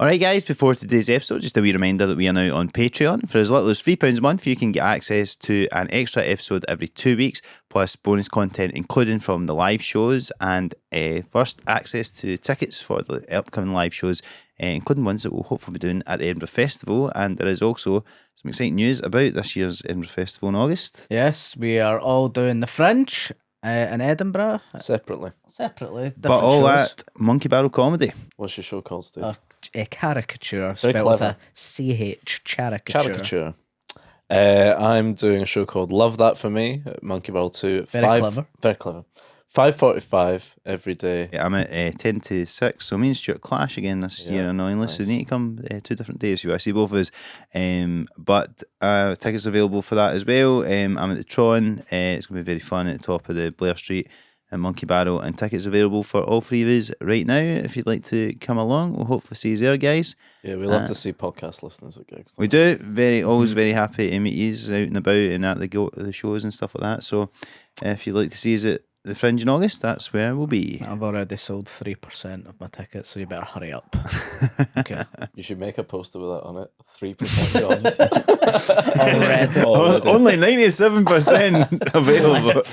Alright guys, before today's episode, just a wee reminder that we are now on Patreon. For as little as £3 a month, you can get access to an extra episode every 2 weeks, plus bonus content including from the live shows, and first access to tickets for the upcoming live shows, including ones that we'll hopefully be doing at the Edinburgh Festival. And there is also some exciting news about this year's Edinburgh Festival in August. Yes, we are all doing the Fringe in Edinburgh. Separately. But all shows. at Monkey Barrel Comedy. What's your show called, Steve? A caricature, Very spelled with clever. a CH, caricature. I'm doing a show called Love That For Me at Monkey Barrel 2 at Very clever. Very clever. 5:45 every day. Yeah, I'm at 10 to 6, so me and Stuart clash again this year, annoyingly, so nice. we need to come 2 different days if you want to see both of us. But tickets available for that as well. I'm at the Tron, it's going to be very fun at the top of the Blair Street and Monkey Barrel, and tickets available for all 3 of us right now. If you'd like to come along, we'll hopefully see you there, guys. Yeah, we love to see podcast listeners at gigs. We do, always very happy to meet you out and about and at the shows and stuff like that. So if you'd like to see us at the Fringe in August, that's where we'll be. I've already sold 3% of my tickets, so you better hurry up. Okay. You should make a poster with that on it. 3% gone. Already. Only 97% available.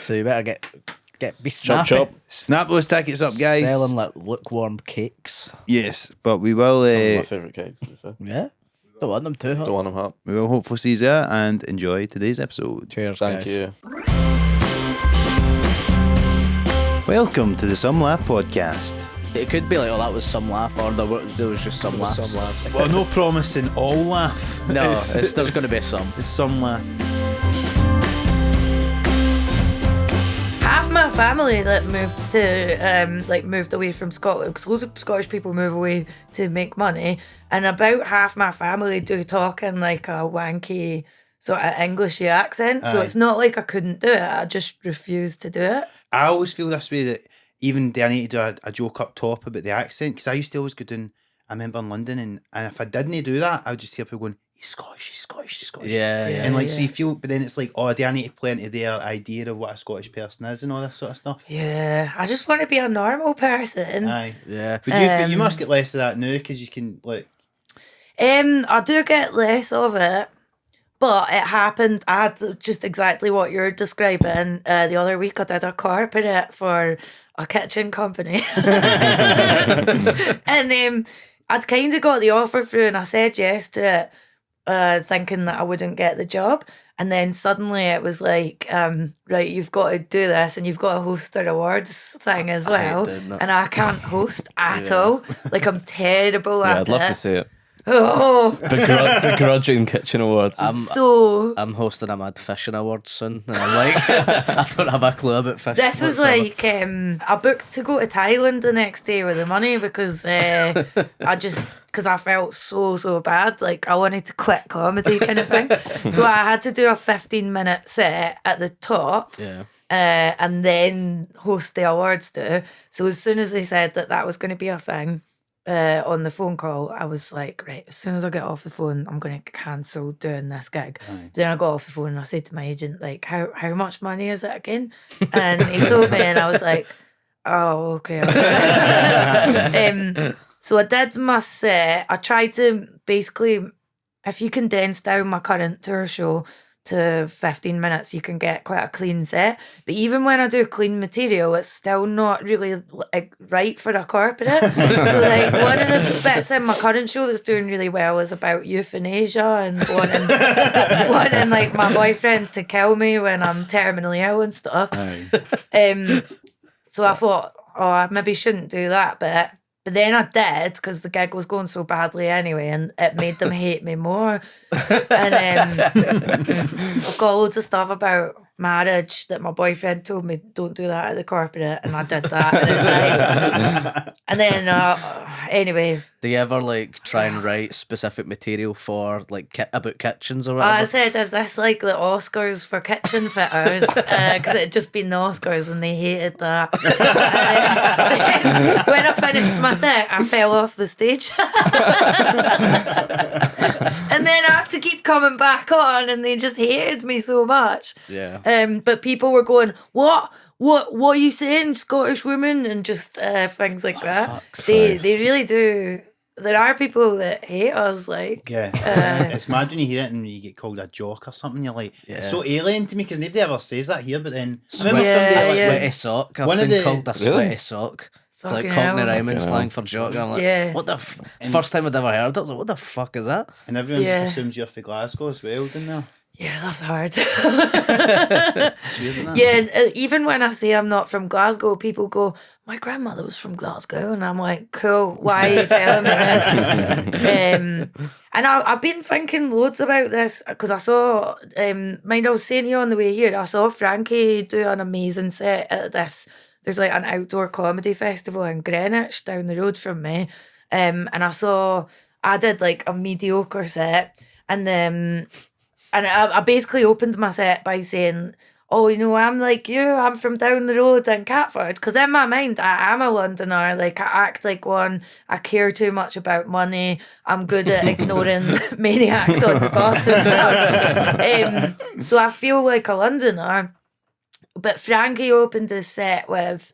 So you better be Chop, snappy. chop. Snap those tickets up, guys. Selling like lukewarm cakes. Yes, but we will. Some of my favourite cakes, to be fair. Yeah. Don't want them too hot. Don't want them hot. We will hopefully see you there and enjoy today's episode. Cheers, Thank guys. you. Welcome to the Some Laugh podcast. It could be like, oh, that was some laugh, or there was just some laughs. Some laughs. Well, no promising all laugh. No, there's going to be some. It's some laugh. Half my family that moved to moved away from Scotland, because loads of Scottish people move away to make money, and about half my family do talk in like a wanky sort of Englishy accent. So it's not like I couldn't do it, I just refused to do it. I always feel this way, that even do I need to do a joke up top about the accent, because I used to always go down, I remember in London, and if I didn't do that, I would just hear people going, he's Scottish. Yeah. And like, so you feel, but then it's like, oh, do I need to play into their idea of what a Scottish person is and all this sort of stuff? Yeah, I just want to be a normal person. Aye. Yeah. But you must get less of that now, because you can, like... I do get less of it, but it happened. I had just exactly what you're describing. The other week I did a carpet for a kitchen company. And I'd kind of got the offer through and I said yes to it, thinking that I wouldn't get the job. And then suddenly it was like, right, you've got to do this and you've got to host their awards thing as well. And I can't host at all. Like, I'm terrible at it. Yeah, I'd love to see it. Oh, Begrudging Kitchen Awards. I'm hosting a Mad Fishing Awards soon, and I'm like, I don't have a clue about fishing. this was like, I booked to go to Thailand the next day with the money because because I felt so bad, like I wanted to quit comedy kind of thing. So I had to do a 15-minute set at the top. Yeah. And then host the awards too. So as soon as they said that was going to be a thing, on the phone call, I was like, right, as soon as I get off the phone, I'm going to cancel doing this gig. Right. Then I got off the phone and I said to my agent, like, how much money is it again? And he told me, and I was like, oh, okay. So I did my set. I tried to basically, if you condense down my current tour show to 15 minutes, you can get quite a clean set. But even when I do clean material, it's still not really like right for a corporate. So like, one of the bits in my current show that's doing really well is about euthanasia and wanting like my boyfriend to kill me when I'm terminally ill and stuff. So I thought, oh, I maybe shouldn't do that bit. But then I did, because the gig was going so badly anyway, and it made them hate me more. And I've got loads of stuff about marriage that my boyfriend told me, don't do that at the corporate, and I did that. And it died. And then, anyway. Do you ever like try and write specific material for like about kitchens or whatever? I said, is this like the Oscars for kitchen fitters? Because it had just been the Oscars and they hated that. When I finished my set, I fell off the stage. And then I had to keep coming back on, and they just hated me so much. Yeah. But people were going, what what are you saying, Scottish women, and just things like that. fuck's They sake. really do. There are people that hate us, like Yeah, it's mad when you hear it and you get called a jock or something. You're like, it's so alien to me because nobody ever says that here. But then I remember Yeah, somebody A like, yeah. sweaty sock. I've One of been the- called a Really? sweaty sock. It's like Fucking Cockney hell. rhyming Fucking slang hell. for jock. I'm like, Yeah. what the first time I'd ever heard it, I was like, what the fuck is that? and everyone Yeah. just assumes you're from Glasgow as well, don't they? yeah, that's hard. It's weird, isn't it? Yeah, and even when I say I'm not from Glasgow, people go, "My grandmother was from Glasgow," and I'm like, "Cool, why are you telling me this?" And I've been thinking loads about this because I saw, mind I was saying to you on the way here, I saw Frankie do an amazing set at this. There's like an outdoor comedy festival in Greenwich down the road from me, and I did like a mediocre set, and I basically opened my set by saying, "Oh, you know, I'm like you. I'm from down the road in Catford." Because in my mind, I am a Londoner. Like, I act like one. I care too much about money. I'm good at ignoring maniacs on the bus and stuff. So I feel like a Londoner. But Frankie opened his set with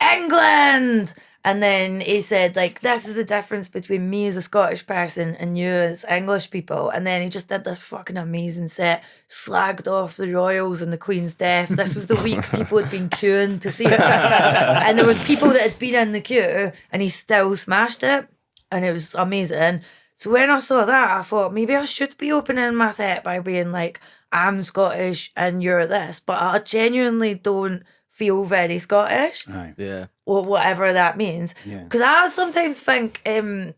England. And then he said, like, this is the difference between me as a Scottish person and you as English people. And then he just did this fucking amazing set, slagged off the royals and the Queen's death. This was the week people had been queuing to see it. And there was people that had been in the queue and he still smashed it. And it was amazing. So when I saw that, I thought maybe I should be opening my set by being like, I'm Scottish and you're this. But I genuinely don't feel very Scottish. Aye. Yeah. Or whatever that means. Yeah. Because I sometimes think a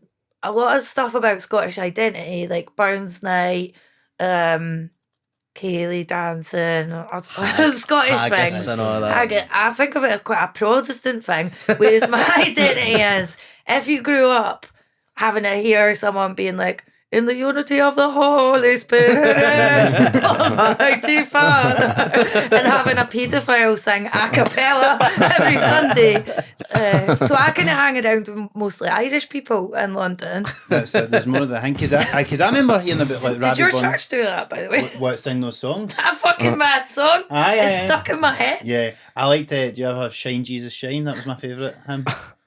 lot of stuff about Scottish identity, like Burns Night, Cayley dancing, Scottish Haggis things. and all that. I think of it as quite a Protestant thing, whereas my identity is if you grew up having to hear someone being like, in the unity of the Holy Spirit, Almighty Father, and having a paedophile sing a cappella every Sunday. So I kind of hang around with mostly Irish people in London. There's more of the thing because I remember hearing about like Did Rabbi your Bun- church do that, by the way? what sing those songs. A fucking mad song. Aye, It's aye. stuck in my head. Yeah, I liked it. Do you ever have Shine Jesus Shine? That was my favourite hymn.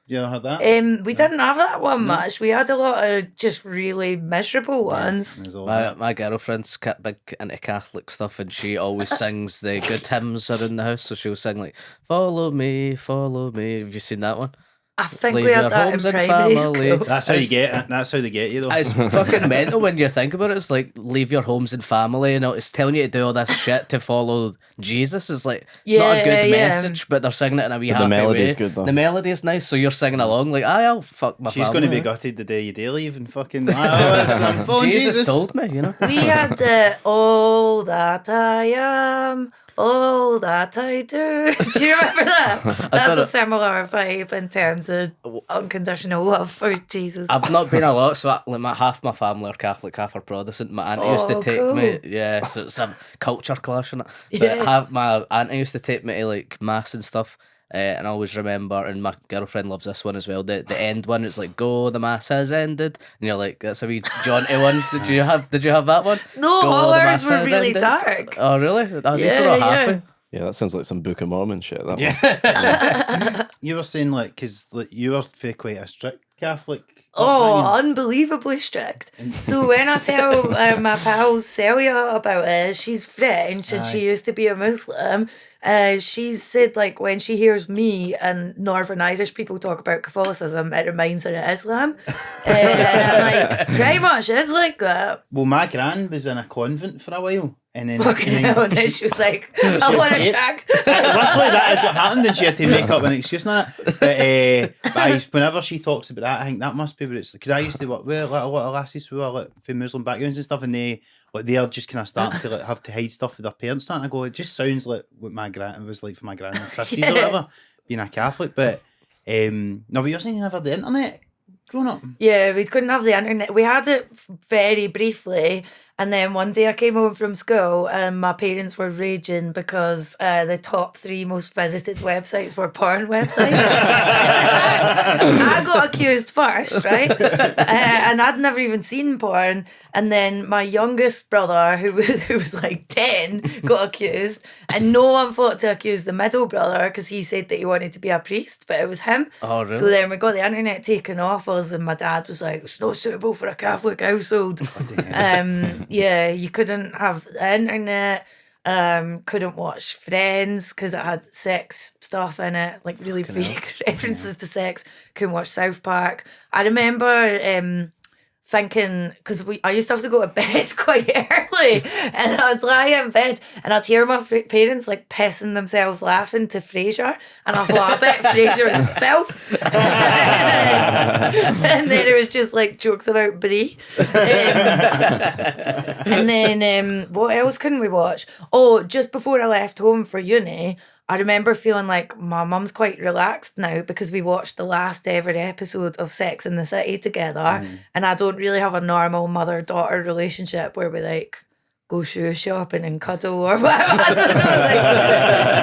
Do you ever have that? We didn't have that one much. We had a lot of just really miserable ones. There's all My that. my girlfriend's big into Catholic stuff, and she always sings the good hymns around the house. So she'll sing like "Follow me, follow me." Have you seen that one? I think Leave we had your that in homes and primary family. school. That's how you get it. That's how they get you though. It's fucking mental when you think about it. It's like leave your homes and family, and it's telling you to do all this shit to follow Jesus. It's like it's not a good Yeah. message, but they're singing it in a wee But happy the melody's way. good, though. The melody's nice, so you're singing along like, I'll fuck my She's family. going to be gutted the day you do leave and fucking. I'm following Jesus told me, you know. We had all that I am, all that I do. Do you remember that? That's a similar vibe in terms of unconditional love for Jesus. I've not been a lot, so half my family are Catholic, half are Protestant. My auntie used to Oh, take cool. me, yeah, so it's a culture clash and that. But Yeah. my auntie used to take me to like mass and stuff. And I always remember, and my girlfriend loves this one as well. The end one, it's like, "Go, the mass has ended," and you're like, "That's a wee jaunty one." Did you have that one? No, Go, all the ours mass were has really ended. dark. Oh, really? Oh, these Yeah, were all yeah. happy. Yeah, that sounds like some Book of Mormon shit. That one. You were saying like because like, you were quite a strict Catholic. Oh, upbringing. unbelievably strict. So when I tell my pal Celia about it, she's French and she used to be a Muslim. She said like when she hears me and Northern Irish people talk about Catholicism, it reminds her of Islam. And I'm like, pretty much is like that. Well, my gran was in a convent for a while, and then Fucking and then- hell. And then she was like, I want a shag. Literally, that is what happened, and she had to make up an excuse on it. But whenever she talks about that, I think that must be what it's because I used to work with like, a lot of lassies who were like from Muslim backgrounds and stuff, and they're just kind of starting to like have to hide stuff with their parents. Starting to go, it just sounds like what my gran was like for my gran in the 50s or whatever, being a Catholic. But no, but you're saying you never had the internet growing up. Yeah, we couldn't have the internet. We had it very briefly, And then one day I came home from school and my parents were raging because the top 3 most visited websites were porn websites. I got accused first, right? And I'd never even seen porn. And then my youngest brother, who was like 10, got accused. And no one thought to accuse the middle brother because he said that he wanted to be a priest, but it was him. Oh, really? So then we got the internet taken off us, and my dad was like, it's not suitable for a Catholic household. Yeah, you couldn't have the internet, couldn't watch Friends because it had sex stuff in it, like really fake references to sex. Couldn't watch South Park. I remember thinking, because I used to have to go to bed quite early, and I'd lie in bed and I'd hear my parents like pissing themselves laughing to Frasier, and I thought, I bet Frasier is filth. And then it was just like jokes about Brie. And then what else couldn't we watch? Oh, just before I left home for uni, I remember feeling like my mum's quite relaxed now because we watched the last ever episode of Sex and the City together, and I don't really have a normal mother-daughter relationship where we like go shoe shopping and cuddle or whatever. I don't know.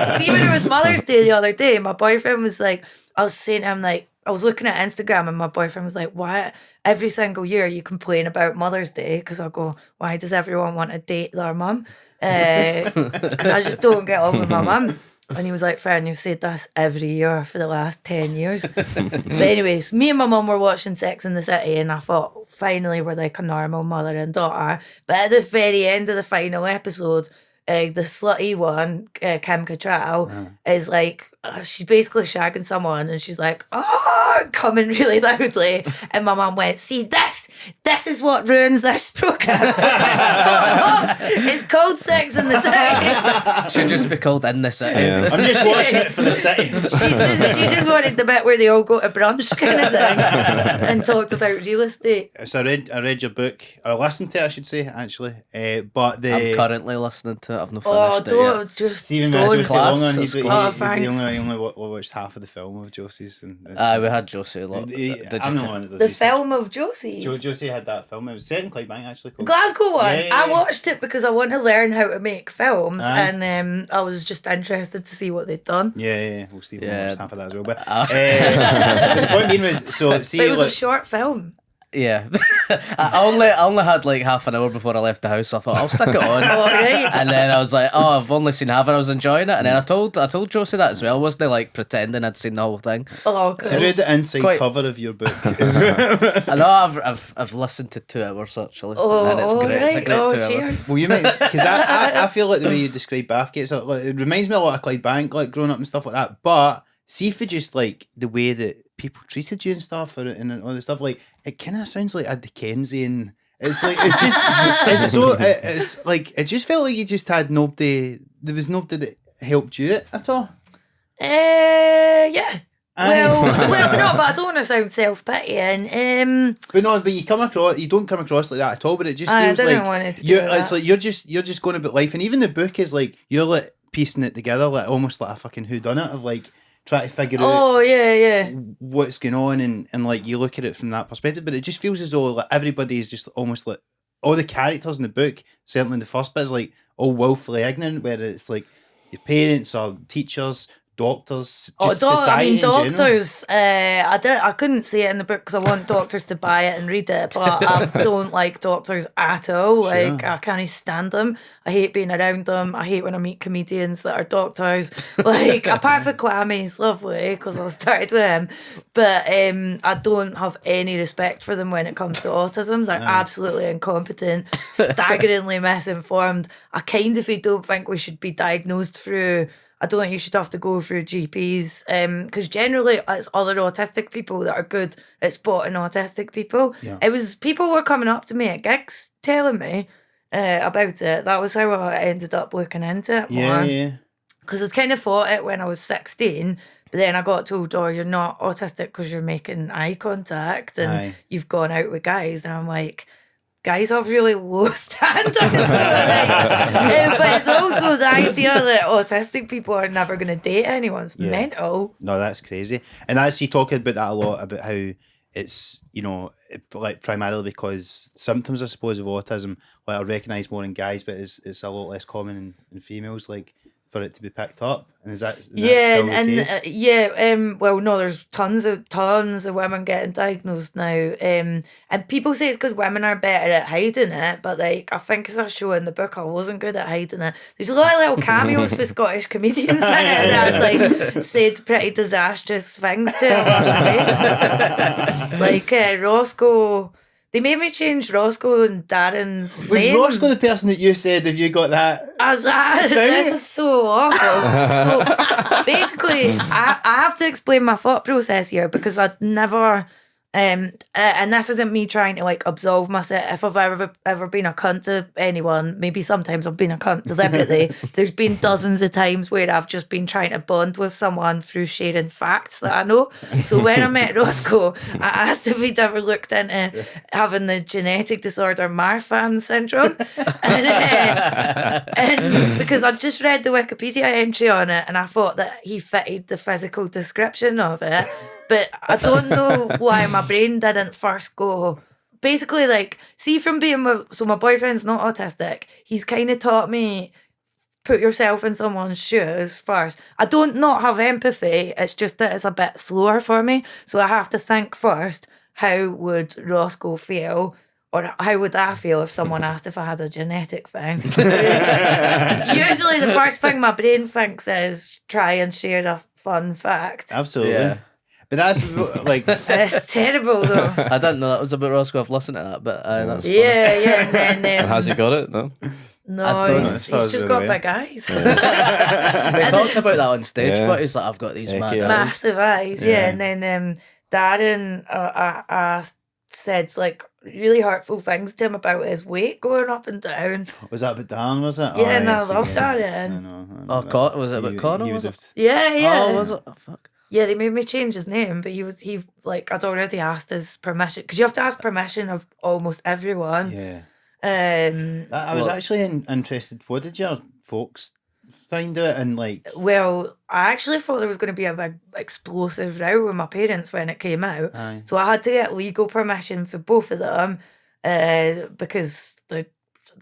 Like, see, when it was Mother's Day the other day, my boyfriend was like, I was saying to him, like, I was looking at Instagram and my boyfriend was like, why every single year you complain about Mother's Day? Because I go, why does everyone want to date their mum? Because I just don't get on with my mum. And he was like, Fern, you've said this every year for the last 10 years. But anyways, me and my mum were watching Sex and the City, and I thought, finally, we're like a normal mother and daughter. But at the very end of the final episode, the slutty one, Kim Cattrall, is like, she's basically shagging someone, and she's like, oh, coming really loudly. And my mum went, see, this is what ruins this program. It's called Sex in the City. Should just be called In the City. Yeah. I'm just watching it for the city. She just wanted the bit where they all go to brunch kind of thing and talked about real estate. So I read your book, or listened to it, I should say, actually. But I'm currently listening to it. I've not Oh, finished it yet. don't just Stephen don't. Messi was class. long on. It's He thanks. only watched half of the film of Josie's. And We had Josie a lot. I'm the one that does The research. film of Josie's. Josie had that film. It was set in Clydebank, actually. Called Glasgow one. Yeah, yeah, I yeah. watched it because I want to learn how to make films, Aye. and I was just interested to see what they'd done. Yeah. Well, Stephen Yeah. watched half of that as well. But the point being was, so see, But it was a like, short film. Yeah. I only had like half an hour before I left the house, so I thought I'll stick it on. All right. And then I was like, oh, I've only seen half and I was enjoying it. And then I told Josie that as well. Wasn't I like pretending I'd seen the whole thing? Oh, I read the inside quite- cover of your book. I know I've listened to 2 hours actually. Oh, and it's great. It's a right. great Oh, 2 hours. cheers. Well, you might, because I feel like the way you describe Bathgate, it reminds me a lot of Clydebank, like growing up and stuff like that. But see if you just like the way that people treated you and stuff, and all the stuff, like it kind of sounds like a Dickensian. It's like it's just it's like it just felt like you just had nobody. There was nobody that helped you at all. Yeah. Aye. Well, no, but I don't want to sound self-pitying. But you don't come across like that at all. But it just I feels didn't like want it to you're. do It's that. like you're just going about life, and even the book is like you're like piecing it together, like almost like a fucking whodunit of like trying to figure out Oh, yeah. what's going on, and like you look at it from that perspective. But it just feels as though like everybody is just almost like all the characters in the book, certainly in the first bit, is like all willfully ignorant, where it's like your parents or teachers, doctors, just society in general. doctors. I couldn't say it in the book because I want doctors to buy it and read it, but I don't like doctors at all. Like, I can't stand them. I hate being around them. I hate when I meet comedians that are doctors. Like, apart from Kwame, he's lovely because I started with him, but I don't have any respect for them when it comes to autism. They're absolutely incompetent, staggeringly misinformed. I kind of don't think we should be diagnosed through. I don't think you should have to go through GPs because generally it's other autistic people that are good at spotting autistic people. Yeah. It was people were coming up to me at gigs telling me about it. That was how I ended up looking into it more. Yeah. Because I'd kind of thought it when I was 16, but then I got told, oh, you're not autistic because you're making eye contact and Aye. you've gone out with guys. And I'm like, guys have really low standards. But it's also the idea that autistic people are never going to date anyone. It's mental. No, that's crazy. And actually talking about that a lot, about how it's, you know, like primarily because symptoms, I suppose, of autism, like I recognise more in guys, but it's a lot less common in females, like for it to be picked up. And is that still the case? Well, no, there's tons of women getting diagnosed now, and people say it's because women are better at hiding it, but like I think as I show in the book, I wasn't good at hiding it. There's a lot of little cameos for Scottish comedians in it that like said pretty disastrous things to him, like Roscoe. They made me change Roscoe and Darren's Was name. Roscoe the person that you said, have you got that? This is so awful. So basically, I have to explain my thought process here because I'd never, and this isn't me trying to like absolve myself. If I've ever been a cunt to anyone, maybe sometimes I've been a cunt deliberately. There's been dozens of times where I've just been trying to bond with someone through sharing facts that I know. So when I met Roscoe, I asked if he'd ever looked into having the genetic disorder Marfan syndrome, and because I just read the Wikipedia entry on it, and I thought that he fitted the physical description of it. But I don't know why my brain didn't first go. Basically, like, see from being with... So my boyfriend's not autistic. He's kind of taught me, put yourself in someone's shoes first. I don't not have empathy. It's just that it's a bit slower for me. So I have to think first, how would Roscoe feel? Or how would I feel if someone asked if I had a genetic thing? Usually the first thing my brain thinks is try and share a fun fact. Absolutely. Yeah. But that's like... It's terrible though. I didn't know that was about Roscoe. I've listened to that, but that's funny. Yeah. And then And has he got it? No. no, don't- he's just got big eyes. He talks about that on stage, Yeah. but he's like, I've got these mad Icky eyes. Massive eyes, yeah. And then Darren, I said like really hurtful things to him about his weight going up and down. Was that about Dan, was it? Yeah, no, I yes, love yeah. Darren. Oh, was it about Connor? He Was would it? have... Yeah. Oh, was it? Oh, fuck. Yeah, they made me change his name, but he like I'd already asked his permission because you have to ask permission of almost everyone. Yeah. I I was actually interested. What did your folks find out? And like... Well, I actually thought there was going to be a big explosive row with my parents when it came out. Aye. So I had to get legal permission for both of them because the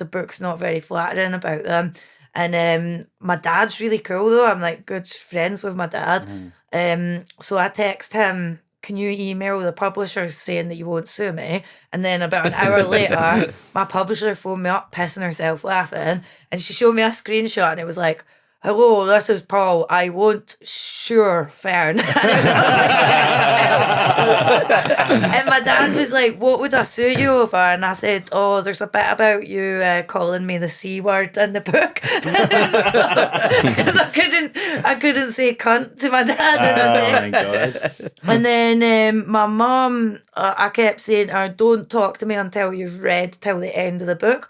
book's not very flattering about them. And my dad's really cool though. I'm like good friends with my dad. So I text him, can you email the publishers saying that you won't sue me? And then about an hour later, my publisher phoned me up pissing herself laughing, and she showed me a screenshot and it was like, hello, this is Paul. I won't sure Fern. And my dad was like, what would I sue you over? And I said, oh, there's a bit about you calling me the C word in the book. Because I couldn't say cunt to my dad in a text. God. And then my mum, I kept saying to her, don't talk to me until you've read till the end of the book.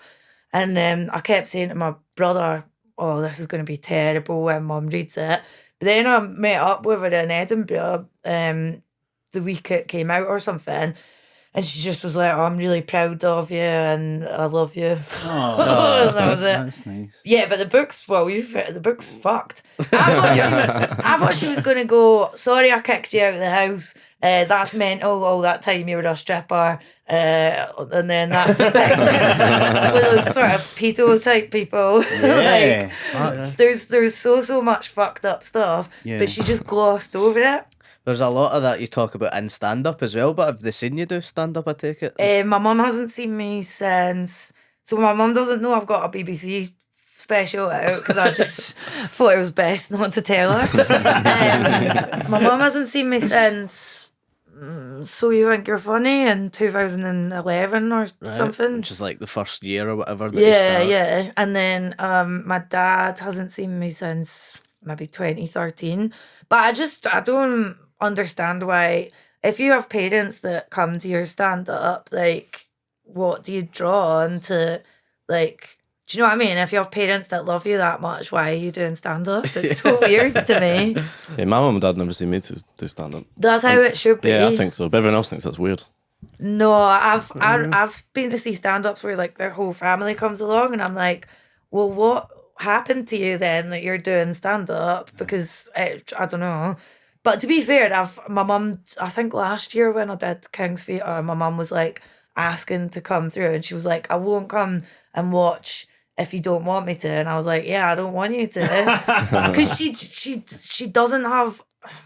And I kept saying to my brother, oh, this is going to be terrible when Mum reads it. But then I met up with her in Edinburgh the week it came out or something, and she just was like, oh, I'm really proud of you and I love you. Oh, That was it. That's nice. Yeah, but the book's fucked. I thought she was going to go, sorry I kicked you out of the house. That's mental, all that time you were a stripper. And then that thing with those sort of pedo type people. Yeah. Like, there's so much fucked up stuff, Yeah. but she just glossed over it. There's a lot of that you talk about in stand-up as well, but have they seen you do stand-up, I take it? My mum hasn't seen me since, so my mum doesn't know I've got a BBC special out because I just thought it was best not to tell her. My mum hasn't seen me since So You Think You're Funny in 2011 or something. Which is like the first year or whatever that you started. Yeah. And then my dad hasn't seen me since maybe 2013. But I don't understand why, if you have parents that come to your stand-up, like, what do you draw on to, like, do you know what I mean? If you have parents that love you that much, why are you doing stand-up? It's so weird to me. Yeah, my mum and dad never seen me do stand up. That's how it should be. Yeah, I think so. But everyone else thinks that's weird. No, I've been to see stand-ups where like their whole family comes along, and I'm like, well, what happened to you then that you're doing stand-up? Because I don't know. But to be fair, my mum, I think last year when I did King's Theatre, my mum was like asking to come through, and she was like, I won't come and watch if you don't want me to. And I was like, yeah, I don't want you to. Because she doesn't have,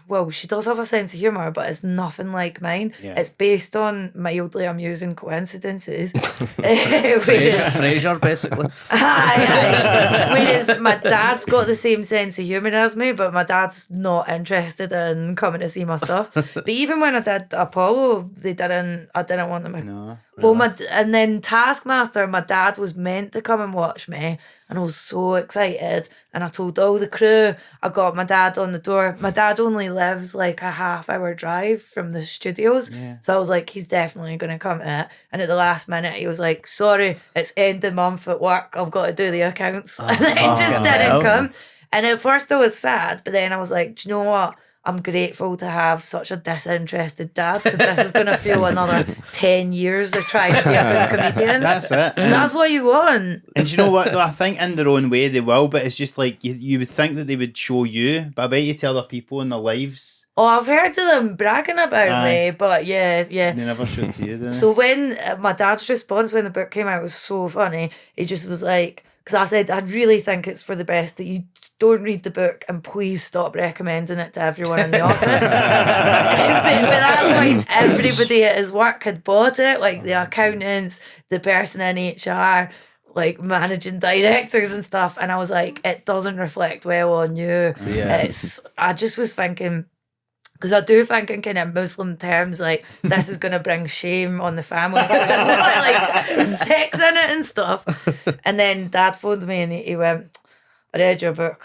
well, she does have a sense of humour, but it's nothing like mine. Yeah. It's based on mildly amusing coincidences. Frasier, basically. Aye. Whereas my dad's got the same sense of humour as me, but my dad's not interested in coming to see my stuff. But even when I did Apollo, I didn't want them to. No. Well, and then Taskmaster, my dad was meant to come and watch me, and I was so excited. And I told all the crew, I got my dad on the door. My dad only lives like a half-hour drive from the studios, so I was like, he's definitely going to come to it. And at the last minute, he was like, sorry, it's end of month at work, I've got to do the accounts. And then just didn't come. And at first I was sad, but then I was like, do you know what? I'm grateful to have such a disinterested dad, because this is going to feel another 10 years of trying to be a good comedian. That's it. And that's what you want. And do you know what, though? I think in their own way they will, but it's just like you would think that they would show you, but I bet you tell other people in their lives. Oh, I've heard of them bragging about me, but yeah. They never should to you, do they? So when my dad's response when the book came out was so funny, he just was like, because I said, I really think it's for the best that you don't read the book, and please stop recommending it to everyone in the office. But by that point, everybody at his work had bought it, like the accountants, the person in HR, like managing directors and stuff. And I was like, it doesn't reflect well on you. Yeah. I just was thinking, because I do think in kind of Muslim terms, like, this is going to bring shame on the family. There's a lot of, like, sex in it and stuff. And then Dad phoned me and he went, I read your book.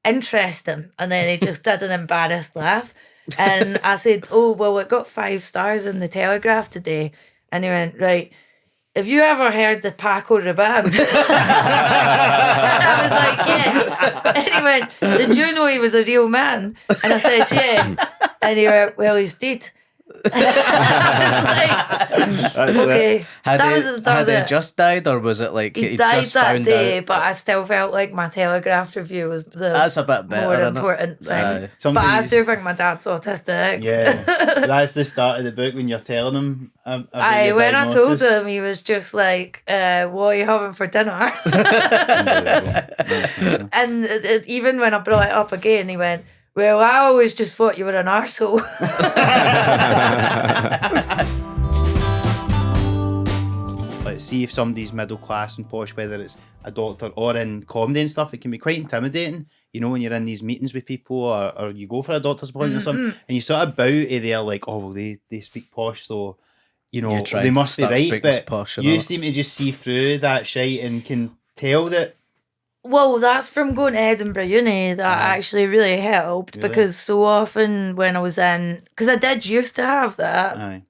Interesting. And then he just did an embarrassed laugh. And I said, oh, well, it got 5 stars in the Telegraph today. And he went, right, have you ever heard the Paco Rabanne? And I was like, yeah. And he went, did you know he was a real man? And I said, yeah. And he went, well, he's dead. I was like, okay. Had he just died, or was it like He he died just that found day, out? but I still felt like my Telegraph review was the That's a bit better, more isn't it? important thing. Aye. Something But I you do think my dad's autistic. Yeah, that's the start of the book when you're telling him. Aye, when I told him, he was just like, what are you having for dinner? And even when I brought it up again, he went, well, I always just thought you were an arsehole. Let's see if somebody's middle class and posh, whether it's a doctor or in comedy and stuff, it can be quite intimidating. You know, when you're in these meetings with people, or you go for a doctor's appointment or something, and you sort of bow to there like, oh, well, they speak posh, so, you know, they must be right. But posh, you seem to just see through that shite and can tell that. Well, that's from going to Edinburgh Uni that actually really helped, Really? because so often when I was in, because I did used to have that, Aye.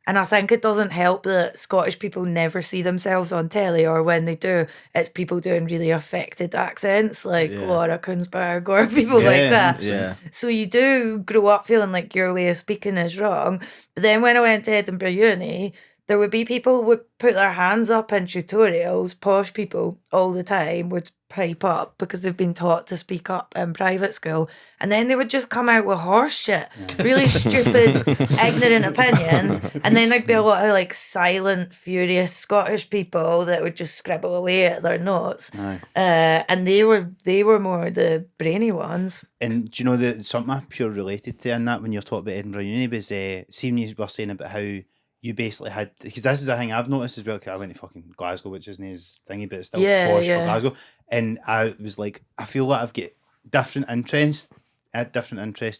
and I think it doesn't help that Scottish people never see themselves on telly, or when they do, it's people doing really affected accents like Laura Kunsberg or people like that. Yeah. So you do grow up feeling like your way of speaking is wrong. But then when I went to Edinburgh Uni, there would be people who would put their hands up in tutorials, posh people all the time would pipe up because they've been taught to speak up in private school, and then they would just come out with horse shit, really stupid, ignorant opinions, and then there'd be a lot of like silent, furious Scottish people that would just scribble away at their notes, and they were more the brainy ones. And do you know that something I pure related to in that when you're talking about Edinburgh Uni was seeing you were saying about how you basically had, because this is a thing I've noticed as well, because I went to fucking Glasgow, which isn't his thingy, but it's still posh for Glasgow. And I was like, I feel like I've got different interests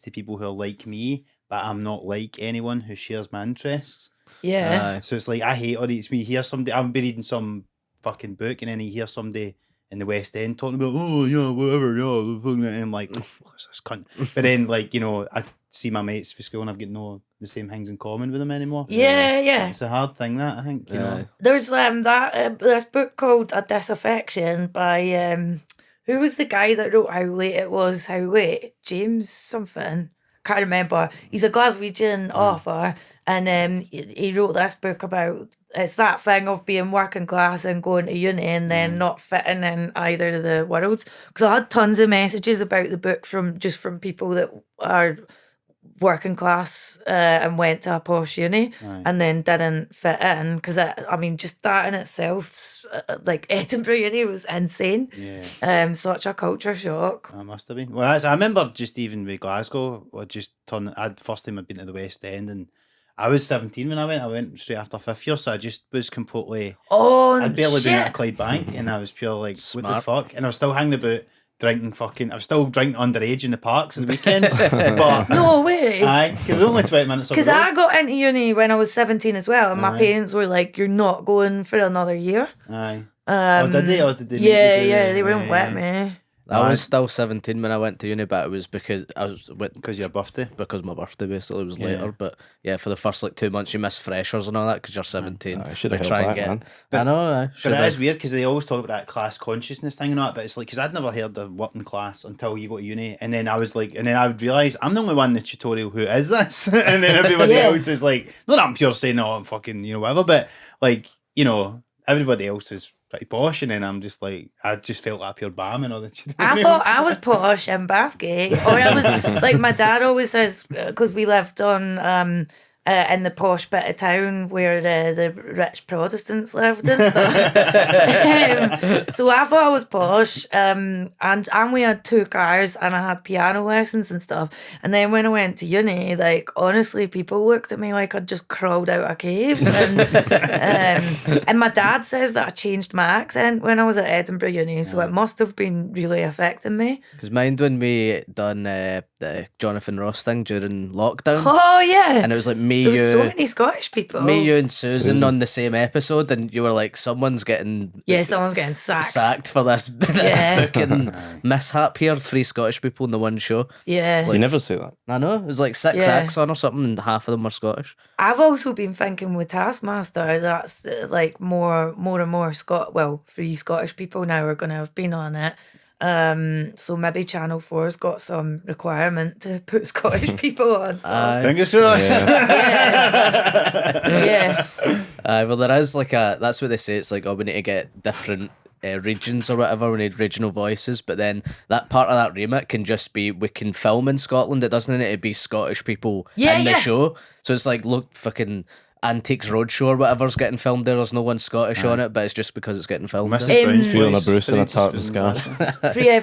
to people who are like me, but I'm not like anyone who shares my interests. Yeah. So it's like, I hate all these, when you hear somebody, I'll be reading some fucking book and then you hear somebody in the West End talking about, oh, yeah, whatever, yeah, and I'm like, oh, fuck, is this cunt? But then, like, you know, I see my mates for school and I've got the same things in common with them anymore. Yeah. It's a hard thing, that, I think, you know. There's this book called A Disaffection by who was the guy that wrote How Late It Was, How Late? James something. can't remember. He's a Glaswegian author, and he wrote this book about it's that thing of being working class and going to uni and then not fitting in either of the worlds. Because I had tons of messages about the book from people that are working class and went to a posh uni and then didn't fit in, because I mean just that in itself, like Edinburgh Uni was insane. Such a culture shock. That must have been. Well, I remember just even with Glasgow, first time I'd been to the West End, and I was 17 when I went straight after fifth year, so I just was completely I'd barely been at Clydebank, and I was pure like what the fuck, and I was still hanging about drinking I was still drinking underage in the parks on the weekends. But no way. Aye, because it was only 20 minutes. Because I got into uni when I was 17 as well, and my parents were like, "You're not going for another year." Aye. Did they? Or did they? They wouldn't let me. I was still 17 when I went to uni, but it was because because your birthday. Because my birthday basically was later. But yeah, for the first like 2 months, you miss freshers and all that because you're 17. I should have held back, man. I know. But it is weird because they always talk about that class consciousness thing and all that. But it's like, because I'd never heard of working class until you go to uni, and then I was like, and then I would realise I'm the only one in the tutorial who is this, and then everybody else is like, not that I'm pure saying, "Oh, I'm fucking," whatever, but like, everybody else was pretty posh, and then I'm just like, I just felt like a pure bam and all that shit. I thought I was posh in Bathgate, or I was like, my dad always says, because we lived on in the posh bit of town where the rich Protestants lived and stuff. So I thought I was posh, and we had 2 cars and I had piano lessons and stuff. And then when I went to uni, like honestly, people looked at me like I'd just crawled out of a cave. And my dad says that I changed my accent when I was at Edinburgh Uni, so it must have been really affecting me. Because mind when we done the Jonathan Ross thing during lockdown. Oh yeah, and it was like me, there was you, so many Scottish people. Me, you, and Susan on the same episode, and you were like, someone's getting sacked for this booking mishap here. 3 Scottish people in the one show. Yeah, you never say that. I know, it was like 6 acts on or something, and half of them were Scottish. I've also been thinking with Taskmaster, that's like more and more 3 Scottish people now are going to have been on it. So maybe Channel 4's got some requirement to put Scottish people on stuff. Fingers crossed. Yeah. Well, there is like that's what they say. It's like, we need to get different regions or whatever. We need regional voices, but then that part of that remit can just be, we can film in Scotland. It doesn't need to be Scottish people in the show. So it's like, look, fucking Antiques Roadshow or whatever's getting filmed there. There's no one Scottish on it, but it's just because it's getting filmed. Mrs. Brown's Fiona voice. Bruce in a tartan scarf.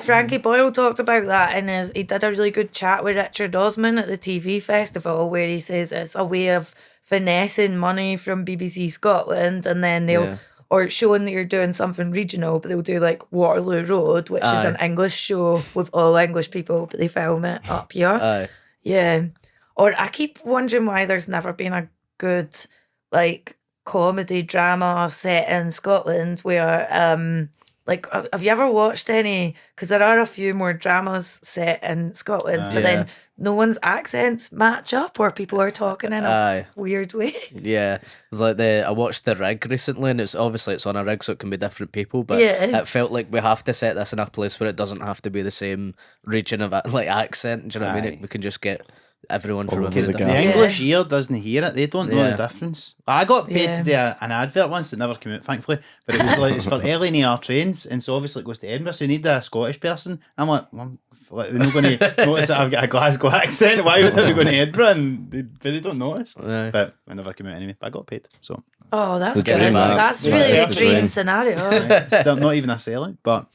Frankie Boyle talked about that in he did a really good chat with Richard Osman at the TV festival, where he says it's a way of finessing money from BBC Scotland, and then they'll or showing that you're doing something regional, but they'll do like Waterloo Road, which is an English show with all English people, but they film it up here. Yeah. Or I keep wondering why there's never been a good like comedy drama set in Scotland where like, have you ever watched any? Because there are a few more dramas set in Scotland, but then no one's accents match up, or people are talking in a weird way. Yeah, it's like I watched The Rig recently, and it's on a rig, so it can be different people. But it felt like we have to set this in a place where it doesn't have to be the same region of like accent. Do you know what I mean? We can just get everyone from a the English ear doesn't hear it. They don't know the difference. I got paid to do an advert once that never came out, thankfully, but it was like, it's for LNER trains, and so obviously it goes to Edinburgh, so you need a Scottish person. I'm like, they're not going to notice that I've got a Glasgow accent. Why would I be going to Edinburgh? And they don't notice. But it never came out anyway. But I got paid, so. Oh, that's good. That's really a dream scenario. Still not even a sellout, but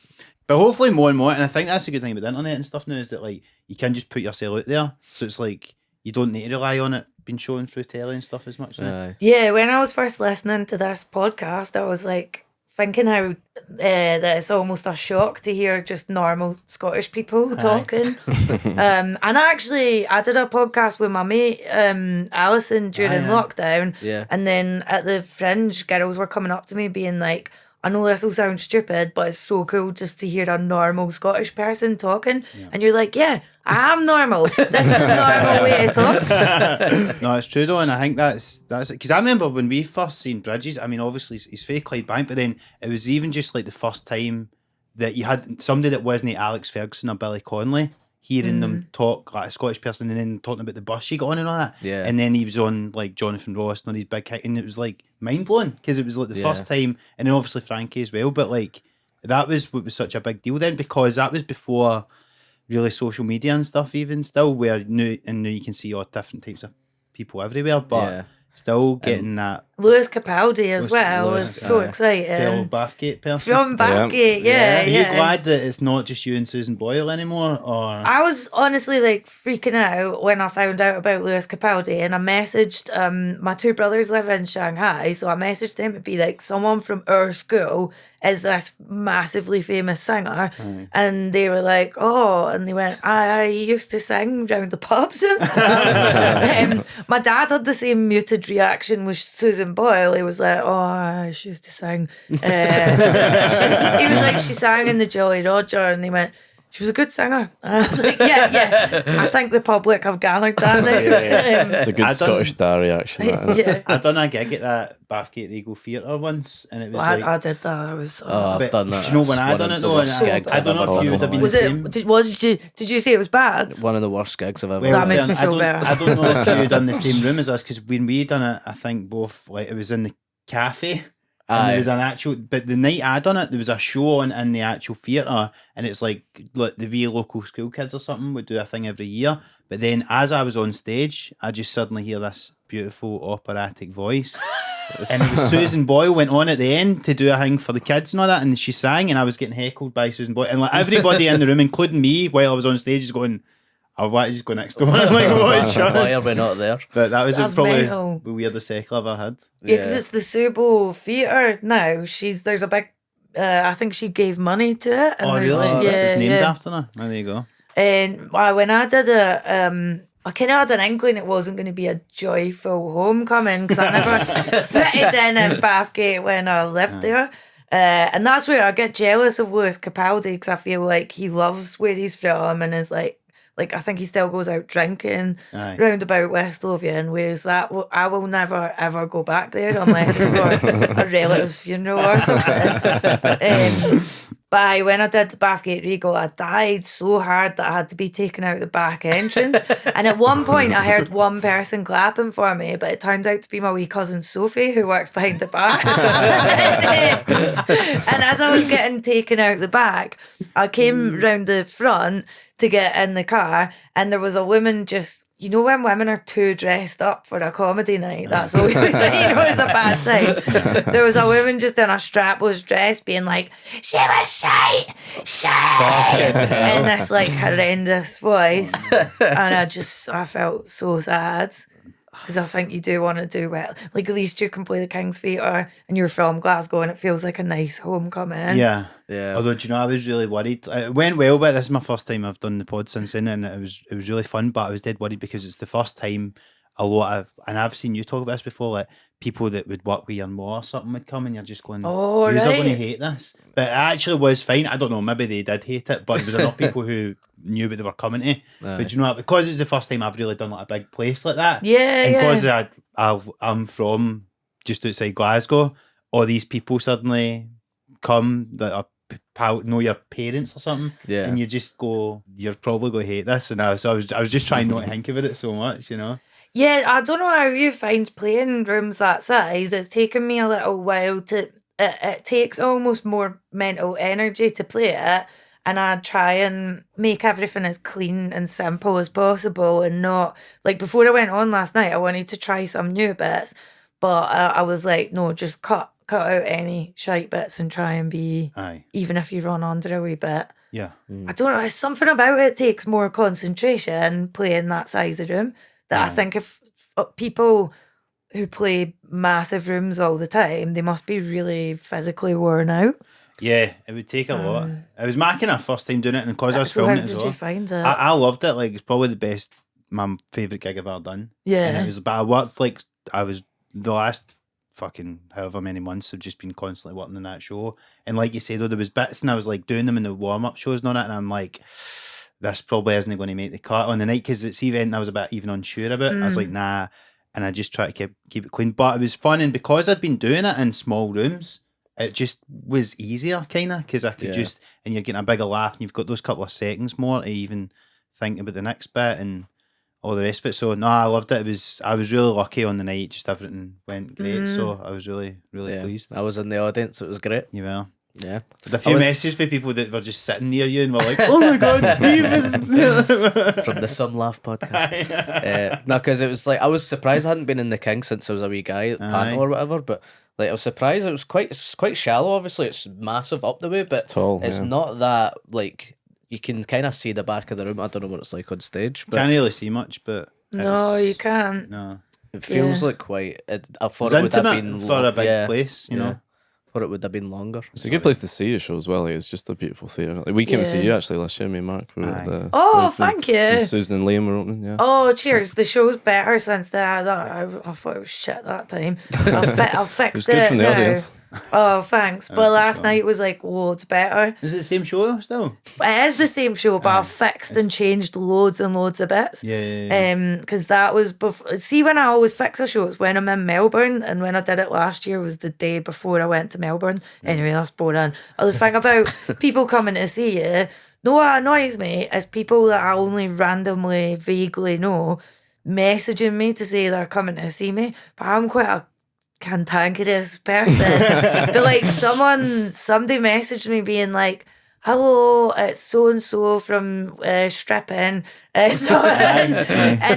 hopefully more and more, and I think that's the good thing about the internet and stuff now, is that like you can just put yourself out there, so it's like you don't need to rely on it being shown through telly and stuff as much. Yeah, when I was first listening to this podcast, I was like thinking how that it's almost a shock to hear just normal Scottish people talking. And actually, I did a podcast with my mate Alison during lockdown, and then at the Fringe, girls were coming up to me being like, I know this will sound stupid, but it's so cool just to hear a normal Scottish person talking. And you're like, yeah, I am normal. This is a normal way to talk. No, it's true though, and I think that's it. Because I remember when we first seen Bridges, I mean, obviously he's fake Clydebank, but then it was even just like the first time that you had somebody that wasn't Alex Ferguson or Billy Connolly, hearing them talk like a Scottish person, and then talking about the bus she got on and all that. Yeah. And then he was on like Jonathan Ross and all these big hits, and it was like mind blowing because it was like the first time, and then obviously Frankie as well. But like that was what was such a big deal then, because that was before really social media and stuff even still, where now you can see all different types of people everywhere, but still getting that. Lewis Capaldi as well was so fellow exciting. Bathgate person. From Bathgate, yeah. Are you glad that it's not just you and Susan Boyle anymore? Or I was honestly like freaking out when I found out about Lewis Capaldi, and I messaged my two brothers live in Shanghai, so I messaged them to be like, someone from our school is this massively famous singer, and they were like, oh, and they went, I used to sing round the pubs and stuff. My dad had the same muted reaction with Susan Boyle. He was like, oh, she used to sing. He was like, she sang in the Jolly Roger, and they went, she was a good singer. And I was like, yeah. I think the public have gathered that now. It's a good Scottish diary, actually. I done a gig at that Bathgate Regal Theatre once, and it was I did that. I was. I've done that. Do you know when I done it though? I don't know if you would have been the same. Did you say it was bad? One of the worst gigs I've ever That makes me feel better. I don't know if you done the same room as us, because when we done it, I think both, like, it was in the cafe. And there was an actual, but the night I done it, there was a show on in the actual theatre, and it's like the wee local school kids or something would do a thing every year. But then as I was on stage, I just suddenly hear this beautiful operatic voice. And it was Susan Boyle went on at the end to do a thing for the kids and all that, and she sang, and I was getting heckled by Susan Boyle. And like everybody in the room, including me, while I was on stage, is going, I want to just go next door. I'm like, what's why are we not there? But that's probably mental. the weirdest heckle I've ever had. Yeah, because it's the Subo Theatre now. There's a big, I think she gave money to it. And Oh, really? Yeah, It's named yeah. after her. Oh, there you go. And when I did it, I kind of had an inkling it wasn't going to be a joyful homecoming, because I never fitted in Bathgate when I lived there. And that's where I get jealous of Lewis Capaldi, because I feel like he loves where he's from and is like I think he still goes out drinking round about West Lothian, whereas I will never ever go back there unless it's for a relative's funeral or something. But when I did the Bathgate Regal, I died so hard that I had to be taken out the back entrance. And at one point, I heard one person clapping for me, but it turned out to be my wee cousin Sophie, who works behind the bar. And as I was getting taken out the back, I came round the front to get in the car, and there was a woman just, you know, when women are too dressed up for a comedy night, that's always, it's a bad sign. There was a woman just in a strapless dress being like, she was shite, in this like horrendous voice. And I felt so sad, because I think you do want to do well. Like, at least you can play the King's Theatre and you're from Glasgow, and it feels like a nice homecoming. Yeah. Yeah. Although, do you know, I was really worried. It went well, but this is my first time I've done the pod since then, and it was really fun, but I was dead worried because it's the first time and I've seen you talk about this before, like people that would work with your ma or something would come, and you're just going, oh, you're right. going to hate this. But it actually was fine. I don't know, maybe they did hate it, but there was enough people who knew what they were coming to. But do you know what, because it's the first time I've really done like a big place like that, and because I'm from just outside Glasgow, all these people suddenly come that are know your parents or something, and you just go, you're probably going to hate this. And I was just trying not to think about it so much, you know. Yeah, I don't know how you find playing rooms that size. It's taken me a little while to. It takes almost more mental energy to play it, and I try and make everything as clean and simple as possible, and not like before I went on last night. I wanted to try some new bits, but I was like, no, just cut out any shite bits and try and be, even if you run under a wee bit. Yeah. I don't know, there's something about it takes more concentration playing that size of room that I think if people who play massive rooms all the time, they must be really physically worn out. Yeah, it would take a lot. It was my kind of first time doing it, and because I was So filming how it as did well. you find it? I loved it. Like, it's probably the best, my favourite gig I've ever done. Yeah. And it was, but I worked like, I was the last fucking however many months have just been constantly working on that show. And like you said, though, there was bits and I was like doing them in the warm-up shows and all that, and I'm like, this probably isn't going to make the cut on the night, because it's event I was a bit even unsure about. I was like, nah, and I just try to keep it clean. But it was fun, and because I'd been doing it in small rooms, it just was easier, kind of, because I could just, and you're getting a bigger laugh, and you've got those couple of seconds more to even think about the next bit and all the rest of it. So no, I loved it. I was really lucky on the night. Just everything went great. So I was really pleased. I was in the audience. It was great. You were. Yeah. Had a few messages for people that were just sitting near you and were like, "Oh my God, Steve is From the Some Laugh podcast. No, because it was like I was surprised I hadn't been in the King since I was a wee guy at panel or whatever. But like I was surprised. It's quite shallow. Obviously, it's massive up the way, but It's tall, it's yeah. not that like you can kind of see the back of the room. I don't know what it's like on stage, but Can't really see much, but No, you can't. no. it feels Yeah. like quite. I thought It's it would have intimate been for a big yeah, place, you know. Thought it would have been longer. It's a good place to see a show as well. It's just a beautiful theatre. Like, we came to see Yeah. you actually last year, me and Mark. We were at the, Oh, when thank you. Susan and Liam were opening, yeah. Oh, cheers. The show's better since that. I thought it was shit that time. I'll fix It was good from the now. audience. Oh, thanks. But last night was like loads better. Is it the same show still? It is the same show, but I've fixed and changed loads and loads of bits. Yeah. Because that was before. See, when I always fix a show, it's when I'm in Melbourne, and when I did it last year was the day before I went to Melbourne. Anyway, that's boring. The thing about people coming to see you, no, what annoys me is people that I only randomly, vaguely know messaging me to say they're coming to see me, but I'm quite a cantankerous person. But like somebody messaged me being like, "Hello, it's so and so from stripping," and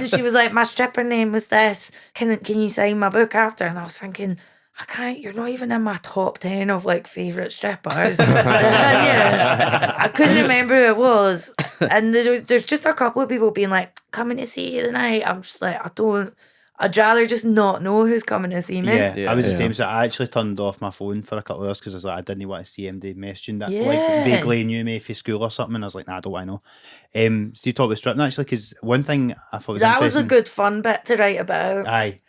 she was like, "My stripper name was this. Can you sign my book after?" And I was thinking, I can't. You're not even in my top 10 of like favorite strippers. Yeah, I couldn't remember who it was, and there's just a couple of people being like, "Coming to see you tonight." I'm just like, I'd rather just not know who's coming to see me. Yeah, I was the same. So I actually turned off my phone for a couple of hours because I was like, I didn't want to see MD messaging that like Yeah. vaguely knew me for school or something. And I was like, nah, I don't want to know. Steve talked about stripping actually because one thing I thought was That was a interesting. good fun bit to write about. Aye.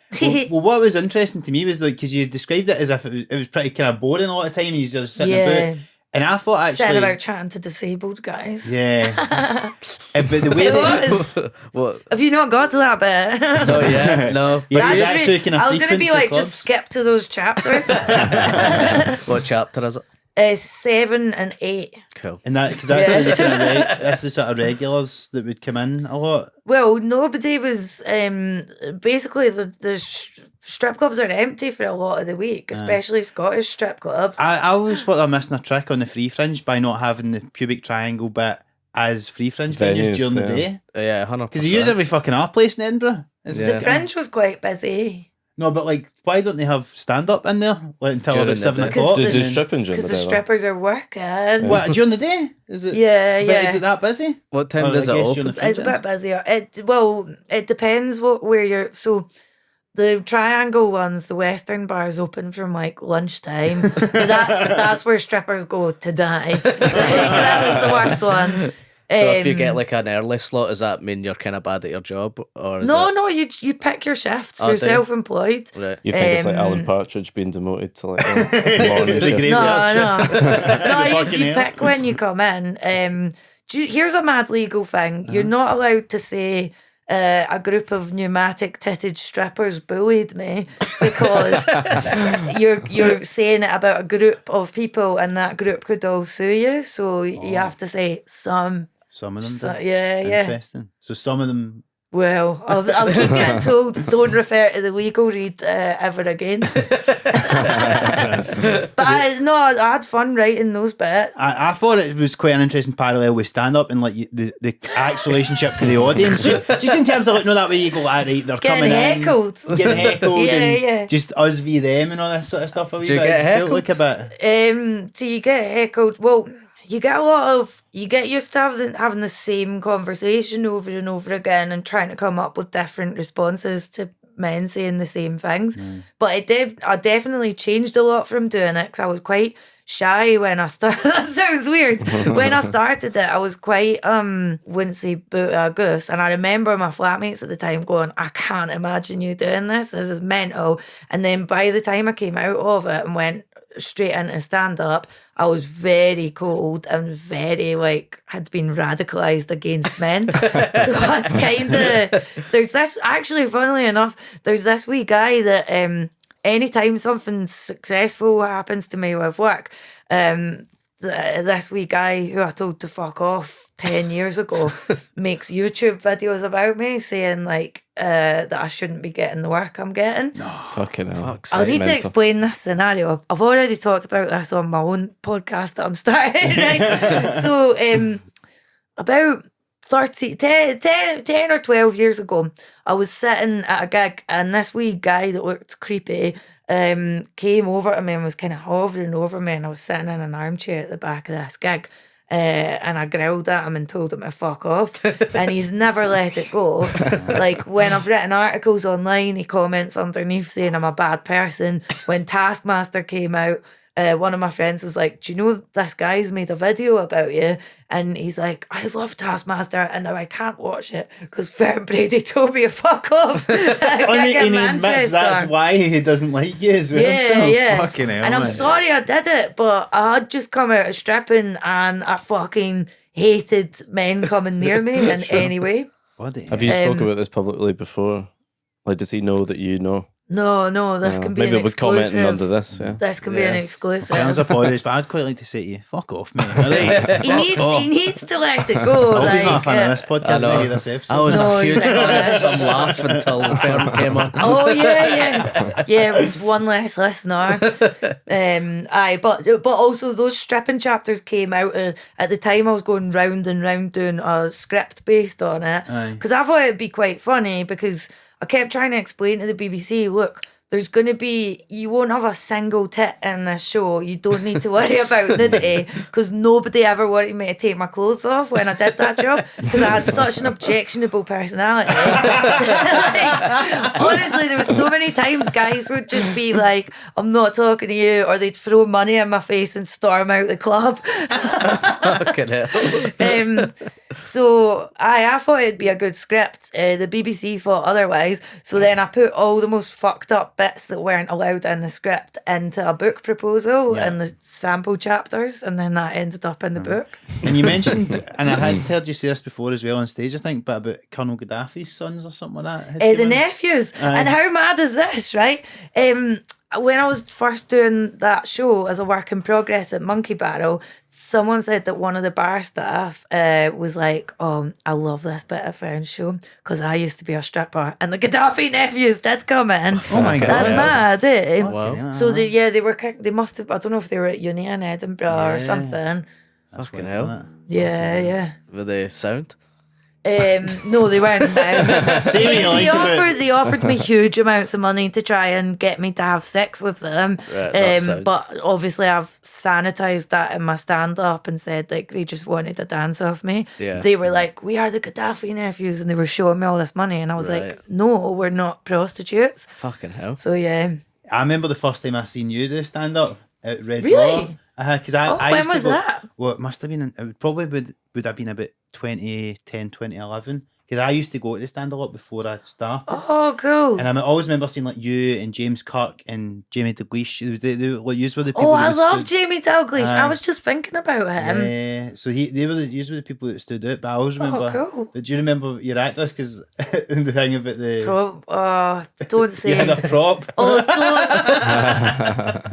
Well, what was interesting to me was like because you described it as if it was pretty kind of boring a lot of time. And you just sitting Yeah. about, and I thought actually, Said about chatting to disabled guys. yeah. But the way It that was. What? Have you not got to that bit? No, yeah, no. Yeah, That's you just actually really- kind of I was going to be frequent like, the just clubs. skip to those chapters. What chapter is it? 7 and 8. Cool. And that because that's the kind of that's the sort of regulars that would come in a lot. Well, nobody was. Basically, the strip clubs are empty for a lot of the week, especially Scottish strip club. I always thought they're missing a trick on the free fringe by not having the pubic triangle bit as free fringe venues Venues, during the yeah. day. Yeah, 100%. Because you use every fucking art place in Edinburgh. The Fringe was quite busy No, but like, why don't they have stand up in there like, until During about the 7 day. o'clock? Do the- stripping during because the the day, though? strippers are working. What, during the day? Is it? Yeah, But yeah. is it that busy? What time Or does I it guess open? during the It's a free bit busier. It depends where you're. So the triangle ones, the Western bars open from like lunchtime. But that's where strippers go to die. That was the worst one. So if you get Um, like an early slot, does that mean you're kind of bad at your job? Or is no, it... no, you pick your shifts. Oh, You're do you? self-employed. Right. You think it's like Um, Alan Partridge being demoted to like a morning The shift? great- No, Yeah, no, fucking you hell. pick when you come in. Here's a mad legal thing. You're not allowed to say a group of pneumatic titted strippers bullied me because you're saying it about a group of people and that group could all sue you. So you have to say some. Some of them So, do. yeah, yeah. Interesting. So some of them... Well, I'll keep getting told don't refer to the legal read ever again. But I had fun writing those bits. I thought it was quite an interesting parallel with stand-up and like the actual relationship to the audience. Just in terms of like, no, that way you go, right, they're Getting coming heckled. in. Getting heckled. Yeah, and yeah. just us v them and all this sort of stuff. A wee Do you bit. get It felt like a bit... So you get heckled. Well, you get used to having the same conversation over and over again and trying to come up with different responses to men saying the same things. But I definitely changed a lot from doing it because I was quite shy when I started. That sounds weird. When I started it, I was quite wouldn't say goose, and I remember my flatmates at the time going, "I can't imagine you doing this. This is mental." And then by the time I came out of it and went straight into stand up, I was very cold and very like had been radicalized against men. So that's kind of there's this actually, funnily enough, there's this wee guy that anytime something successful happens to me with work, this wee guy who I told to fuck off 10 years ago makes YouTube videos about me saying like that I shouldn't be getting the work I'm getting. Fucking hell. I need to explain this scenario. I've already talked about this on my own podcast that I'm starting, right? So about 10 or 12 years ago, I was sitting at a gig and this wee guy that looked creepy came over to me and was kind of hovering over me, and I was sitting in an armchair at the back of this gig. And I growled at him and told him to fuck off, and he's never let it go. Like when I've written articles online, he comments underneath saying I'm a bad person. When Taskmaster came out, one of my friends was like, do you know this guy's made a video about you? And he's like, I love Taskmaster and now I can't watch it because Fern Brady told me to fuck off. And he admits that's why he doesn't like you as well. Yeah. Fucking hell, and I'm man. sorry I did it, but I had just come out of stripping and I fucking hated men coming near me in any way. Bloody Have you spoken about this publicly before? Like, does he know that you know? No, this can be maybe an it was exclusive. commenting under this, yeah. This can be an exclusive. Sounds apologies, but I'd quite like to say to you, fuck off, mate. Right? He needs to let it go. I like, was not a fan of this podcast, maybe this episode. I was No, a huge he's fan of some laugh until Fern came on. Oh yeah, with one less listener. But also those stripping chapters came out at the time. I was going round and round doing a script based on it because I thought it'd be quite funny because I kept trying to explain to the BBC, look, there's going to be, you won't have a single tit in this show. You don't need to worry about nudity because nobody ever wanted me to take my clothes off when I did that job because I had such an objectionable personality. Like, honestly, there was so many times guys would just be like, I'm not talking to you, or they'd throw money in my face and storm out the club. Fucking hell. So I thought it'd be a good script. The BBC thought otherwise. So then I put all the most fucked up bits that weren't allowed in the script into a book proposal and the sample chapters, and then that ended up in the book. And you mentioned, and I had heard you say this before as well on stage, I think, but about Colonel Gaddafi's sons or something like that. The nephews. And how mad is this, right? When I was first doing that show as a work in progress at Monkey Barrel, someone said that one of the bar staff was like, oh, I love this bit of Fern's show because I used to be a stripper. And the Gaddafi nephews did come in. Oh my God. That's mad, eh? Wow. So they must have, I don't know if they were at uni in Edinburgh or something. Fucking hell. Yeah. With the sound. No, they weren't sound. See what you like about They offered me huge amounts of money to try and get me to have sex with them. Right, that sounds- But obviously I've sanitized that in my stand-up and said like they just wanted a dance off me. Yeah. They were like, we are the Gaddafi nephews, and they were showing me all this money, and I was Right. like, no, we're not prostitutes. Fucking hell. So yeah. I remember the first time I seen you do stand up at Red Really? Raw. Because I when used to was go, that? Well, it must have been, it probably would have been about 2010, 2011. Because I used to go to the stand a lot before I'd started. Oh, cool. And I always remember seeing like you and James Kirk and Jamie Dalglish. They were the people. Oh, that I would love stood- Jamie Dalglish. I Aye. was just thinking about him. Yeah, so they were the people that stood out. But I always remember. cool. But do you remember your actors? Because the thing about the Don't say. you had a prop. Oh, don't.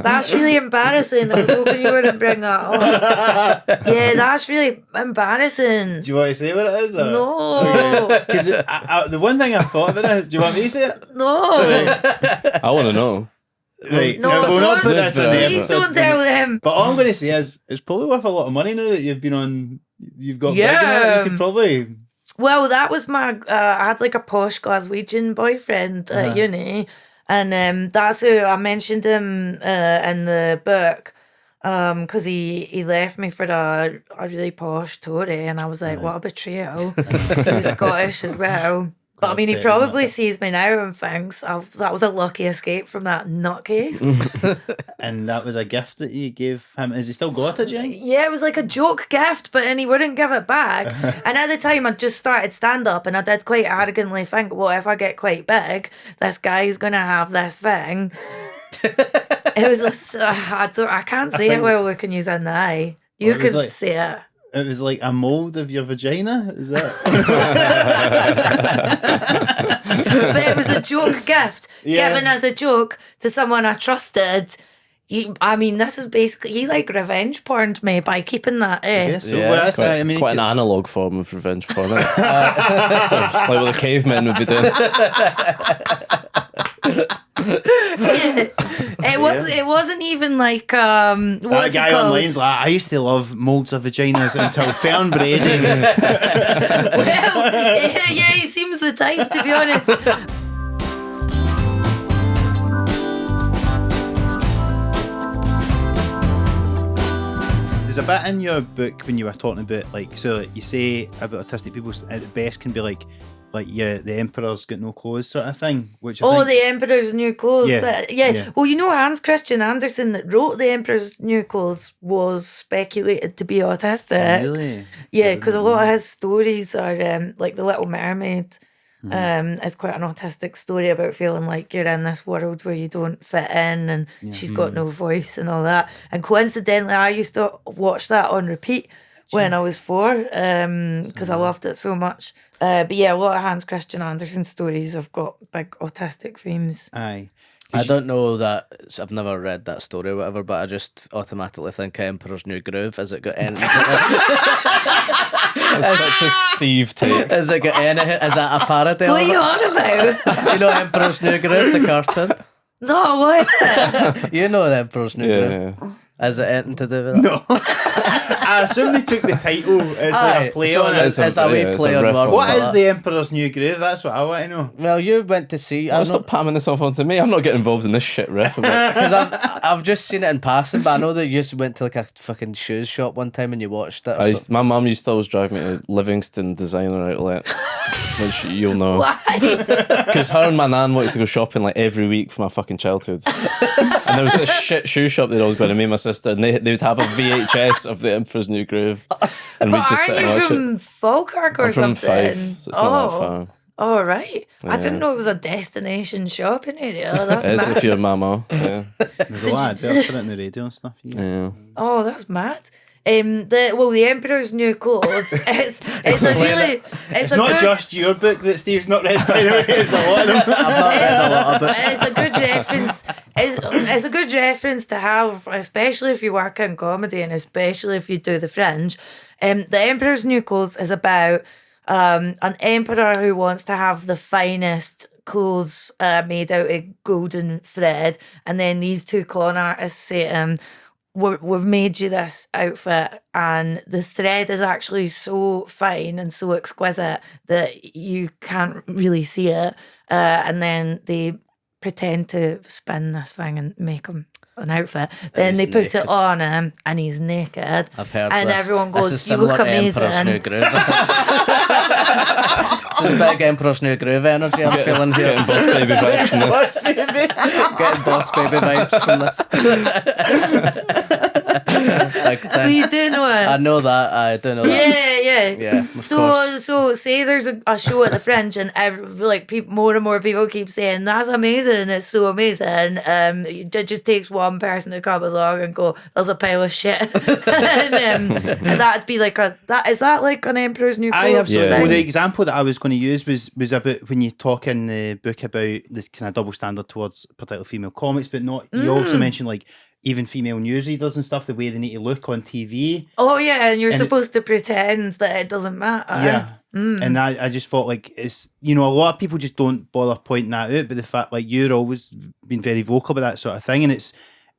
That's really embarrassing. I was hoping you wouldn't bring that up. Yeah, that's really embarrassing. Do you want to say what it is? Or? No. Because the one thing I thought about it is, do you want me to say it? No. I want to know. Right. No, we'll not put don't. this in the Please episode. don't tell them. But all I'm going to say is, it's probably worth a lot of money now that you've been on. You've got Yeah. big in it. You could probably. Well, that was my. I had like a posh Glaswegian boyfriend at uni, and that's who I mentioned him in the book. Because he left me for a really posh Tory, and I was like, what a betrayal. 'Cause he was Scottish as well. But I mean, he God's sake, probably isn't sees me now and thinks that was a lucky escape from that nutcase. And that was a gift that you gave him. Has he still got it, Jane? Yeah, it was like a joke gift, but then he wouldn't give it back. And at the time, I just started stand up, and I did quite arrogantly think, well, if I get quite big, this guy's gonna have this thing. It was I can't say it well looking you in the eye. You Well, it was can like- say it. It was like a mould of your vagina. Is that? But it was a joke gift Yeah. given as a joke to someone I trusted. This is basically he like revenge porned me by keeping that. Yes, so Yeah, well, it's that's quite an analog form of revenge porn. Isn't it? Sort of like what the cavemen would be doing. It wasn't even like that what's guy it called? online's like, I used to love moulds of vaginas until Fern Brady. Well, yeah, he seems the type, to be honest. There's a bit in your book when you were talking about you say about autistic people at the best can be like the emperor's got no clothes sort of thing. Which I think, The Emperor's New Clothes. Yeah, yeah. Well, Hans Christian Andersen that wrote The Emperor's New Clothes was speculated to be autistic. Really? Yeah, because a lot of his stories are like The Little Mermaid. It's quite an autistic story about feeling like you're in this world where you don't fit in, and she's got no voice and all that. And coincidentally, I used to watch that on repeat when I was 4 because I loved it so much. But yeah, a lot of Hans Christian Andersen stories have got big autistic themes. Aye. I don't know that. I've never read that story or whatever, but I just automatically think Emperor's New Groove. Has it got anything? It's such a Steve take. Has it got anything? Is that a parody? What are of you it? on about? You know Emperor's New Groove, the cartoon? No, what is it? You know the Emperor's New Groove. Yeah. Has it anything to do with that? No. I assume they took the title as like a play on it. It's a wee it's play a on reference. words. What like is that. the Emperor's New Groove? That's what I want to know. Well, you went to see. I'm Stop palming this off onto me. I'm not getting involved in this shit, ref. because I've just seen it in passing, but I know that you just went to like a fucking shoes shop one time and you watched it. My mum used to always drive me to Livingston Designer Outlet, which you'll know. Why? Because her and my nan wanted to go shopping like every week for my fucking childhood. And there was this shit shoe shop they'd always go to, me and my sister, and they would have a VHS of the Emperor's New Groove. And we'd But just sit aren't and you watch from it. Falkirk or I'm from something? Fife, so it's not that far. Oh, right. I Yeah. didn't know it was a destination shopping area. That's It is mad. if you're mama. Yeah. There's a lot of put it in the radio and stuff. Yeah. Oh, that's mad. The Emperor's New Clothes. It's It's not good, just your book that Steve's not read, by the way. It's a lot of them. I've not read a lot of it. It's a good reference. It's a good reference to have, especially if you work in comedy and especially if you do the Fringe. The Emperor's New Clothes is about an emperor who wants to have the finest clothes made out of golden thread, and then these two con artists say to him, we've made you this outfit and the thread is actually so fine and so exquisite that you can't really see it. And then they pretend to spin this thing and make him an outfit. Then he's they put naked. it on him and he's naked. I've heard and this. everyone This goes, is you look similar to Emperor's New amazing. Groove. This is big Emperor's New Groove energy I'm feeling here. Getting Boss Baby vibes from this. What's baby? Getting Boss Baby vibes from this. Big So time. you do know I it. know that. I do know that. Yeah. Yeah, of course. So say there's a show at the Fringe and more and more people keep saying that's amazing, it's so amazing. It just takes one person to come along and go, there's a pile of shit, and that'd be like is that like an Emperor's New Clothes? I have Yeah. Well, the example that I was going to use was about when you talk in the book about the kind of double standard towards particular female comics, but not. You also mentioned like even female newsreaders and stuff, the way they need to look on TV. Oh yeah, and you're And supposed to pretend that it doesn't matter. Yeah. And I just thought like it's a lot of people just don't bother pointing that out, but the fact like you're always been very vocal about that sort of thing, and it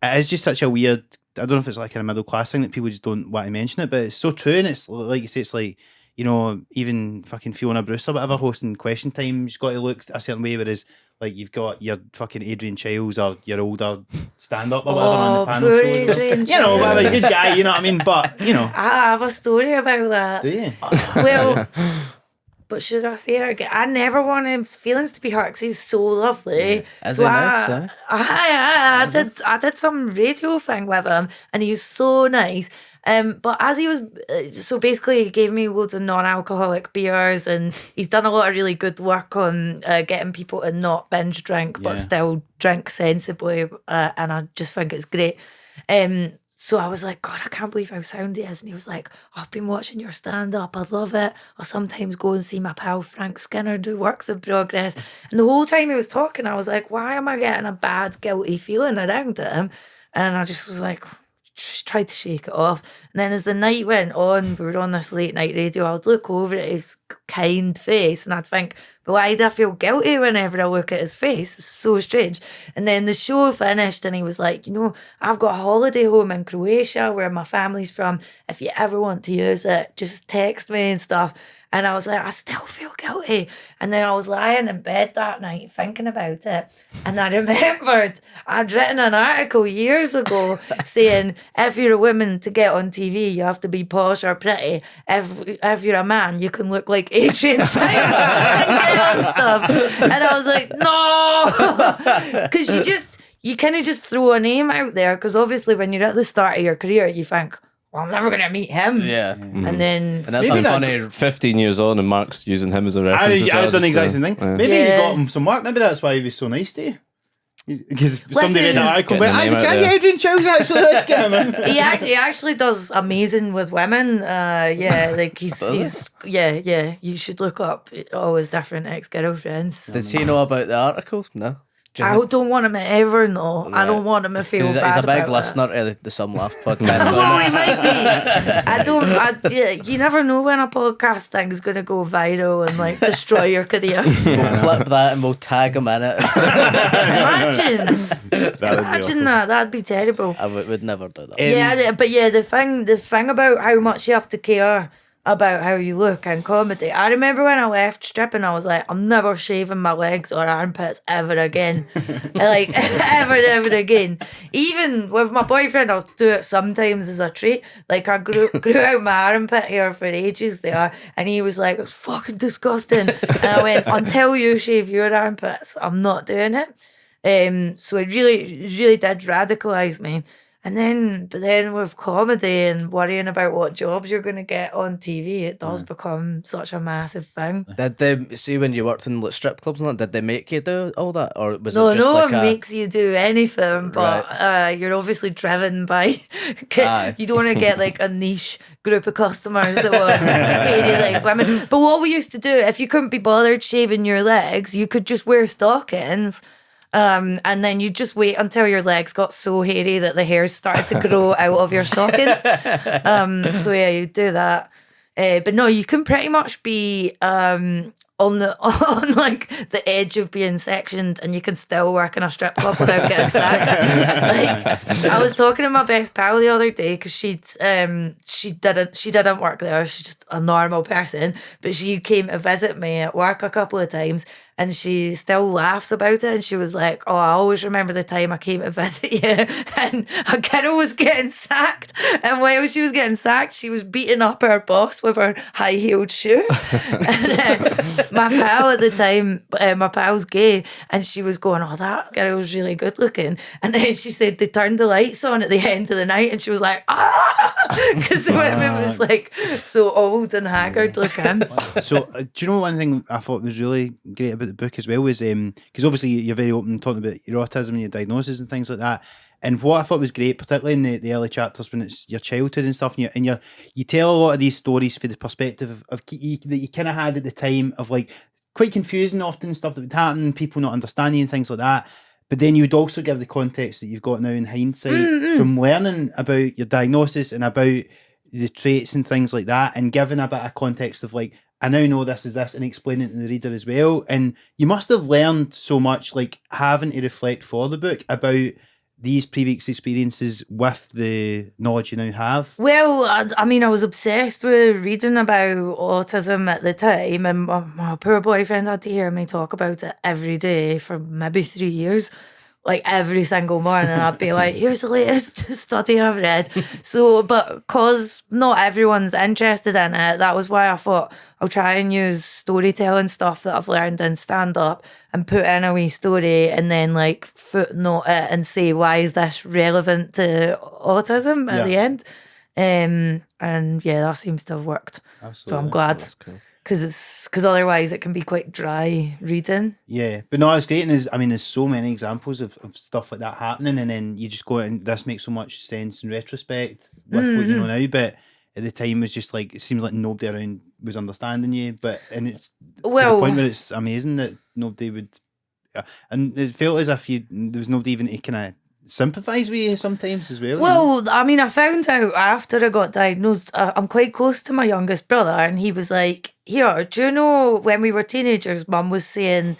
is just such a weird. I don't know if it's like a middle class thing that people just don't want to mention it, but it's so true, and it's like you say, it's like even fucking Fiona Bruce or whatever hosting Question Time, you've got to look a certain way, whereas like you've got your fucking Adrian Childs or your older stand up or whatever on the panel poor shows. Adrian Whatever, good guy, you know what I mean? But I have a story about that. do you? Well, but should I say it again? I never want his feelings to be hurt because he's so lovely. Is he nice, eh? I did some radio thing with him, and he's so nice. But as he was, so basically he gave me loads of non-alcoholic beers, and he's done a lot of really good work on getting people to not binge drink, but Yeah. still drink sensibly. And I just think it's great. So I was like, God, I can't believe how sound he is. And he was like, I've been watching your stand-up. I love it. I sometimes go and see my pal Frank Skinner do Works in Progress. And the whole time he was talking, I was like, why am I getting a bad, guilty feeling around him? And I just was like, just tried to shake it off. And then as the night went on, we were on this late night radio, I would look over at his kind face and I'd think, but why do I feel guilty whenever I look at his face? It's so strange. And then the show finished and he was like, I've got a holiday home in Croatia where my family's from. If you ever want to use it, just text me and stuff. And I was like, I still feel guilty. And then I was lying in bed that night thinking about it. And I remembered I'd written an article years ago saying, if you're a woman to get on TV, you have to be posh or pretty. If you're a man, you can look like Adrian Childs and stuff. And I was like, no. Because you kind of just throw a name out there. Because obviously when you're at the start of your career, you think, well, I'm never going to meet him. Yeah. And then... And that's funny. 15 years on and Mark's using him as a reference as well. I've done the exact same thing. Maybe you got him some work. Maybe that's why he was so nice to you. Because somebody read that article, but I can't get Adrian Childs actually. Let's get him in. He actually does amazing with women. Like he's You should look up all his different ex-girlfriends. Does he know about the article? No. I don't want him to ever know. Right. I don't want him to feel bad He's a big about listener to the Some Laugh podcast. Oh, he might be. You never know when a podcast thing's going to go viral and like destroy your career. We'll clip that and we'll tag him in it. Imagine that. That'd be terrible. I would never do that. The thing about how much you have to care about how you look in comedy. I remember when I left stripping, I was like, I'm never shaving my legs or armpits ever again. Like, ever again. Even with my boyfriend, I'll do it sometimes as a treat. Like, I grew out my armpit hair for ages there, and he was like, it's fucking disgusting. And I went, until you shave your armpits, I'm not doing it. So it really did radicalise me. But then with comedy and worrying about what jobs you're going to get on TV, it does become such a massive thing. Did they see when you worked in like strip clubs and that? Did they make you do all that, or was no, it just no like one makes you do anything? But you're obviously driven by. You don't want to get like a niche group of customers that want hairy-legged women. But what we used to do, if you couldn't be bothered shaving your legs, you could just wear stockings. And then you just wait until your legs got so hairy that the hairs started to grow out of your stockings. So yeah, you do that. But no, you can pretty much be on like the edge of being sectioned, and you can still work in a strip club without getting sacked. Like, I was talking to my best pal the other day because she didn't work there. She's just a normal person, but she came to visit me at work a couple of times. And she still laughs about it. And she was like, oh, I always remember the time I came to visit you and a girl was getting sacked. And while she was getting sacked, she was beating up her boss with her high-heeled shoe. And my pal at the time, my pal's gay, and she was going, oh, that girl was really good looking. And then she said they turned the lights on at the end of the night and she was like, ah! Because the women was like so old and haggard looking. So, do you know one thing I thought was really great about the book as well was because obviously you're very open talking about your autism and your diagnosis and things like that, and what I thought was great, particularly in the early chapters when it's your childhood and stuff, and you tell a lot of these stories for the perspective of that you kind of had at the time of like quite confusing often stuff that would happen, people not understanding and things like that, but then you would also give the context that you've got now in hindsight from learning about your diagnosis and about the traits and things like that, and giving a bit of context of like, I now know this is this, and explain it to the reader as well. And you must have learned so much, like having to reflect for the book about these previous experiences with the knowledge you now have. Well, I mean, I was obsessed with reading about autism at the time, and my poor boyfriend had to hear me talk about it every day for maybe 3 years. Like every single morning, I'd be like, here's the latest study I've read. So, but because not everyone's interested in it, that was why I thought I'll try and use storytelling stuff that I've learned in stand-up and put in a wee story and then like footnote it and say, why is this relevant to autism at the end? And yeah, that seems to have worked. Absolutely. So I'm glad. Because otherwise it can be quite dry reading. Yeah, but no, it's great. And there's so many examples of stuff like that happening, and then you just go, and this makes so much sense in retrospect with what you know now. But at the time, it was just like, it seems like nobody around was understanding you. And it's to the point where it's amazing that nobody would, and it felt as if there was nobody even to kind of sympathise with you sometimes as well. Well, I mean, I found out after I got diagnosed, I'm quite close to my youngest brother, and he was like, here, do you know when we were teenagers, Mum was saying,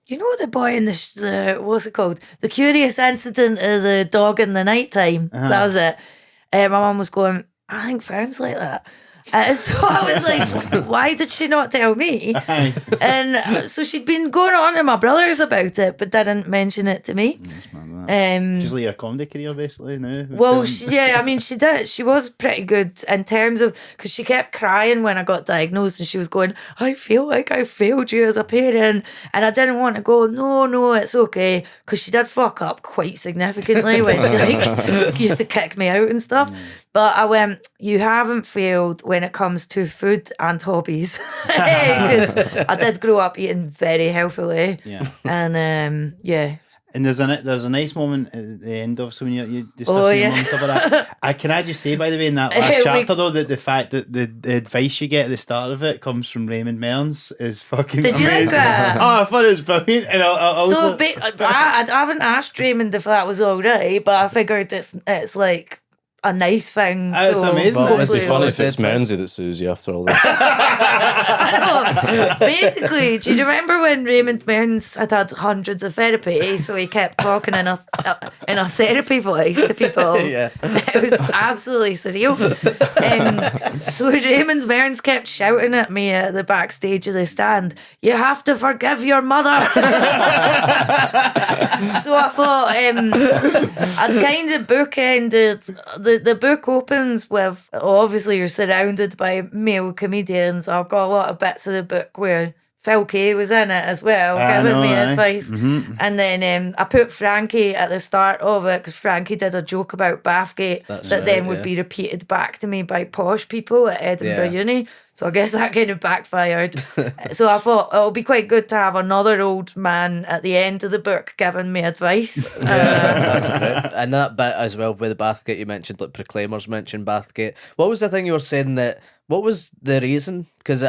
you know the boy in the what's it called? The Curious Incident of the Dog in the Nighttime. That was it. My mum was going, I think Fern's like that. So I was like, why did she not tell me? And so she'd been going on to my brothers about it, but didn't mention it to me. Just like your comedy career, basically, now. Well, I mean, she did. She was pretty good in terms of, because she kept crying when I got diagnosed, and she was going, I feel like I failed you as a parent. And I didn't want to go, no, it's okay. Because she did fuck up quite significantly when she used to kick me out and stuff. But I went, you haven't failed when it comes to food and hobbies. Because I did grow up eating very healthily. Yeah. And And there's a nice moment at the end of, so when you're discussing your mum and stuff like that. Can I just say, by the way, in that last chapter though, that the fact that the advice you get at the start of it comes from Raymond Mearns is fucking Did you amazing. like that? Oh, I thought it was brilliant. And I haven't asked Raymond if that was all right, but I figured it's like a nice thing. It's amazing. But it'd be hopefully funny if it's Mearnsey that sues you after all this. Basically, do you remember when Raymond Mearns had hundreds of therapy, so he kept talking in a therapy voice to people? Yeah. It was absolutely surreal. So Raymond Mearns kept shouting at me at the backstage of the stand, you have to forgive your mother. So I thought I'd kind of bookended. The book opens with, obviously you're surrounded by male comedians. I've got a lot of bits of the book where Phil Kay was in it as well, giving me advice. Mm-hmm. And then I put Frankie at the start of it because Frankie did a joke about Bathgate that then would be repeated back to me by posh people at Edinburgh Uni. So I guess that kind of backfired. So I thought it'll be quite good to have another old man at the end of the book giving me advice. That's great. And that bit as well with the Bathgate you mentioned, like Proclaimers mentioned Bathgate. What was the thing you were saying what was the reason? Because you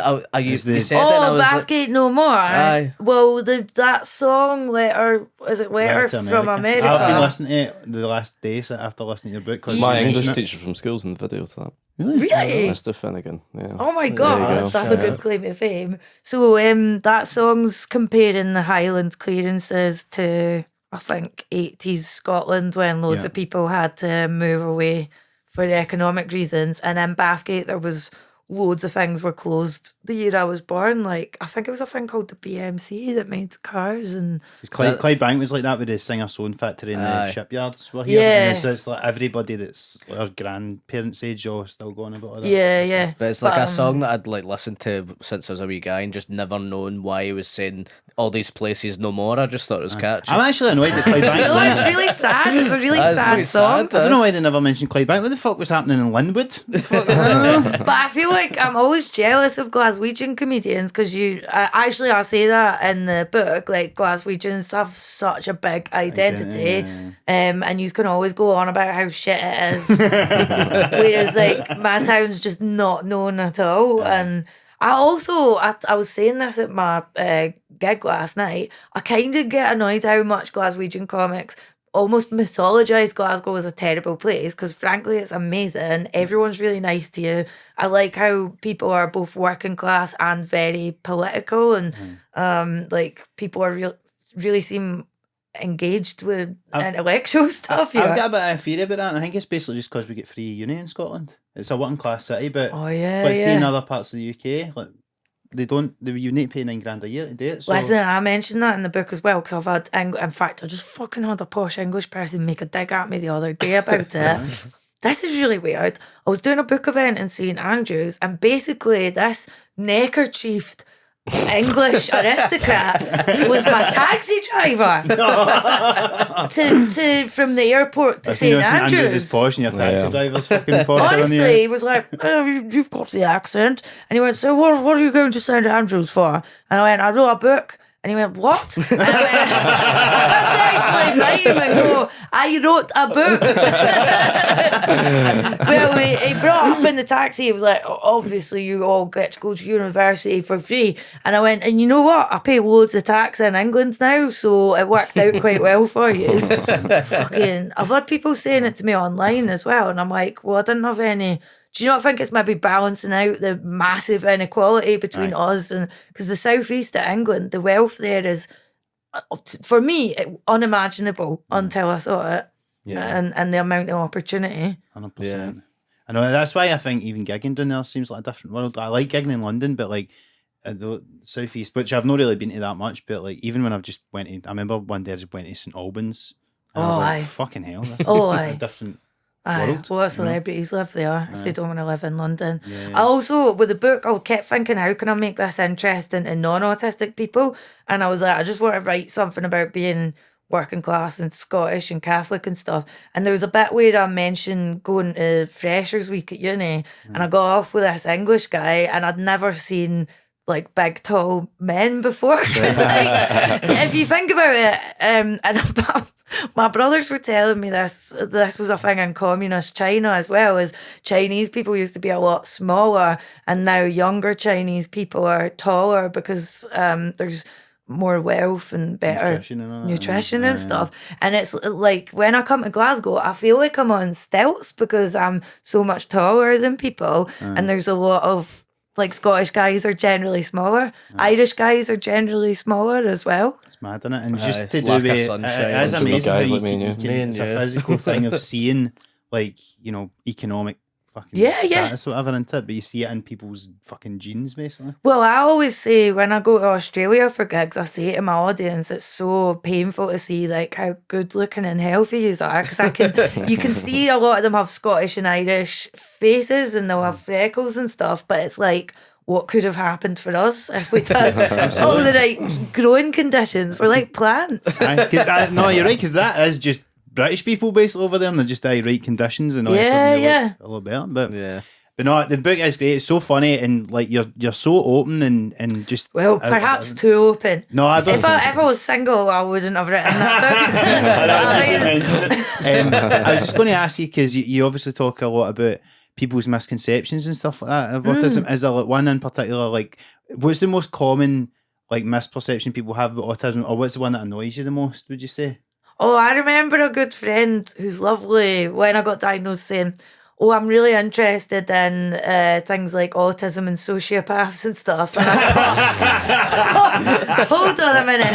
said it and I was Bathgate no more. Aye. Well, that song Letter from America. I've been listening to it the last day after listening to your book. 'cause My you English mentioned it. teacher from school's in the video to that. Really? Mr. Finnegan. Yeah. Oh my There you god, go. that's a good claim to fame. So that song's comparing the Highland clearances to, I think, 80s Scotland when loads of people had to move away for economic reasons. And in Bathgate there was loads of things were closed the year I was born. Like, I think it was a thing called the BMC that made cars. And Clyde Bank was like that with the Singer Sewing Factory and the shipyards were here. Yeah. And it's like everybody that's like our grandparents' age all still going about all that. yeah. But it's like a song that I'd like listened to since I was a wee guy and just never known why he was saying all these places no more. I just thought it was catchy. I'm actually annoyed that Clyde Bank's No, in it's it. really sad. It's a really That is sad really song. sad. I don't know why they never mentioned Clyde Bank. What the fuck was happening in Linwood? But I feel like I'm always jealous of Glaswegian comedians because I say that in the book, like Glaswegians have such a big identity, and you can always go on about how shit it is, whereas like my town's just not known at all. And I was saying this at my gig last night, I kind of get annoyed how much Glaswegian comics almost mythologise Glasgow as a terrible place because frankly it's amazing. Everyone's really nice to you. I like how people are both working class and very political, and like people are really seem engaged with intellectual stuff. I've got a bit of a theory about that, and I think it's basically just because we get free uni in Scotland. It's a working class city, but see in other parts of the UK, like you need to pay $9,000 a year to do it. So. Listen, I mentioned that in the book as well because I've had, in fact, I just fucking had a posh English person make a dig at me the other day about it. This is really weird. I was doing a book event in St Andrews, and basically this neckerchiefed English aristocrat was my taxi driver to from the airport to St Andrews. Is posh and your taxi driver's fucking posh. Honestly, he was like, oh, you've got the accent. And he went, so what are you going to St Andrews for? And I went, I wrote a book. And he went, what? And I went, I had to actually write him and go, I wrote a book. Well, he brought up in the taxi, he was like, "Oh, obviously you all get to go to university for free." And I went, "And you know what? I pay loads of tax in England now, so it worked out quite well for you." Fucking, I've had people saying it to me online as well, and I'm like, well, I didn't have any. Do you not think it's maybe balancing out the massive inequality between us and because the southeast of England, the wealth there is, for me, unimaginable until I saw it, and the amount of opportunity. 100%. Yeah. I know, that's why I think even gigging down there seems like a different world. I like gigging in London, but like the southeast, which I've not really been to that much, but like even when I've just went to, I remember one day I just went to St Albans, and I was like, fucking hell, that's a different world. What celebrities live there if they don't want to live in London. Yeah. I also, with the book, I kept thinking, how can I make this interesting to non-autistic people? And I was like, I just want to write something about being working class and Scottish and Catholic and stuff. And there was a bit where I mentioned going to Freshers Week at uni, and I got off with this English guy, and I'd never seen like big tall men before. 'Cause, like, if you think about it, and my brothers were telling me this was a thing in communist China as well, as Chinese people used to be a lot smaller, and now younger Chinese people are taller because there's more wealth and better nutrition and stuff. And it's like when I come to Glasgow, I feel like I'm on stilts because I'm so much taller than people, and there's a lot of like Scottish guys are generally smaller, Irish guys are generally smaller as well. It's mad, isn't it? And just it's to do lack of with sunshine. it is Just amazing how guys you like me and can, you. it's a physical thing of seeing, like, you know, economic fucking Yeah, status or whatever into it, but you see it in people's fucking genes, basically. Well, I always say when I go to Australia for gigs, I say to my audience, it's so painful to see like how good looking and healthy you are, because you can see a lot of them have Scottish and Irish faces and they'll have freckles and stuff, but it's like, what could have happened for us if we'd had all the right growing conditions? We're like plants. No, you're right, because that is just British people basically over there, and they're just right conditions and all that Yeah, stuff. yeah. A little better, but Yeah. But no, the book is great. It's so funny, and like you're so open and just Well, perhaps too open. No, I don't. If I was single, I wouldn't have written that book. I was just going to ask you, because you obviously talk a lot about people's misconceptions and stuff like that of autism. Is there like one in particular, like what's the most common like misperception people have about autism, or what's the one that annoys you the most, would you say? Oh, I remember a good friend who's lovely when I got diagnosed saying, "Oh, I'm really interested in things like autism and sociopaths and stuff." And I thought, hold on a minute.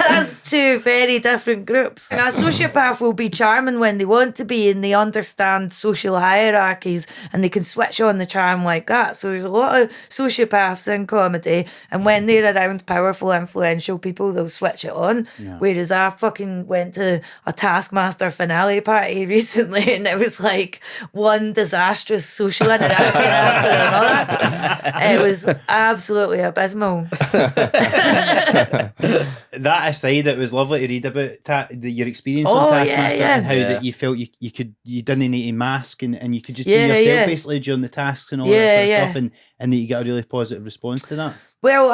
That's two very different groups. Now, a sociopath will be charming when they want to be, and they understand social hierarchies, and they can switch on the charm like that. So there's a lot of sociopaths in comedy, and when they're around powerful, influential people, they'll switch it on. Yeah. Whereas I fucking went to a Taskmaster finale party recently, and it was like one disastrous social interaction after another. It was absolutely abysmal. That aside, it was lovely to read about your experience Oh, on yeah, Taskmaster yeah. and how Yeah. that you felt you didn't need a mask and you could just Yeah, be yourself yeah. basically during the tasks and all that Yeah, sort of yeah. stuff, and that you got a really positive response to that. Well,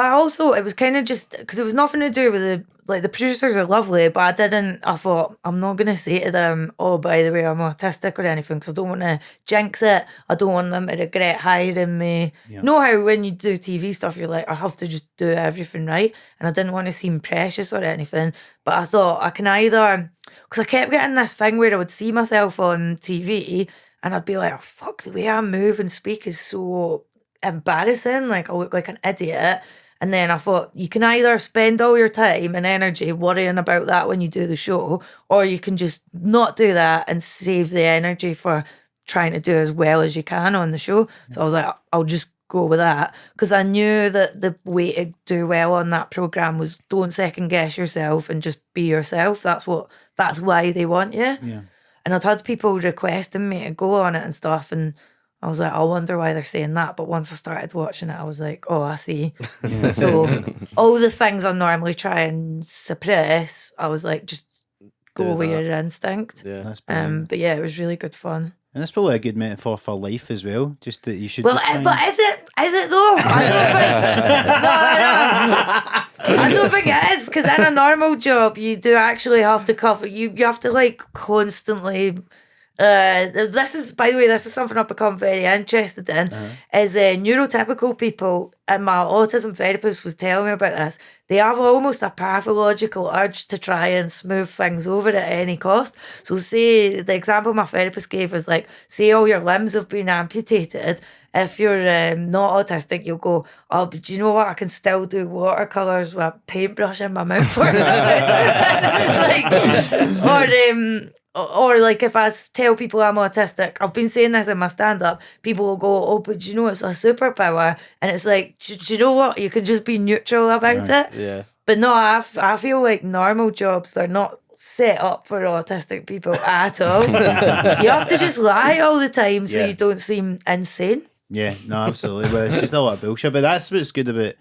it was kind of just because it was nothing to do with the producers are lovely, but I thought, I'm not going to say to them, "Oh, by the way, I'm autistic" or anything, because I don't want to jinx it. I don't want them to regret hiring me. Yeah. Know how when you do TV stuff, you're like, I have to just do everything right. And I didn't want to seem precious or anything, but I thought I can either, because I kept getting this thing where I would see myself on TV and I'd be like, oh, fuck, the way I move and speak is so embarrassing, like I look like an idiot. And then I thought, you can either spend all your time and energy worrying about that when you do the show, or you can just not do that and save the energy for trying to do as well as you can on the show. So I was like, I'll just go with that, because I knew that the way to do well on that programme was don't second guess yourself and just be yourself. That's why they want you. Yeah. And I'd had people requesting me to go on it and stuff, and I was like, I wonder why they're saying that. But once I started watching it, I was like, oh, I see. So all the things I normally try and suppress, I was like, just go with your instinct. Yeah. That's brilliant. But yeah, it was really good fun. And that's probably a good metaphor for life as well. Just that you should. Well, just try but is it though? I don't think it is, because in a normal job, you do actually have to cover. You have to like constantly This is, by the way, this is something I've become very interested in, is neurotypical people, and my autism therapist was telling me about this, they have almost a pathological urge to try and smooth things over at any cost. So say, the example my therapist gave was like, say all your limbs have been amputated. If you're not autistic, you'll go, oh, but do you know what? I can still do watercolours with a paintbrush in my mouth or something. Or like if I tell people I'm autistic, I've been saying this in my stand-up, people will go, oh, but do you know it's a superpower? And it's like, do you know what? You can just be neutral about it. Yeah. But no, I feel like normal jobs, they're not set up for autistic people at all. You have to just lie all the time so you don't seem insane. Yeah, no, absolutely. Well, it's just a lot of bullshit, but that's what's good about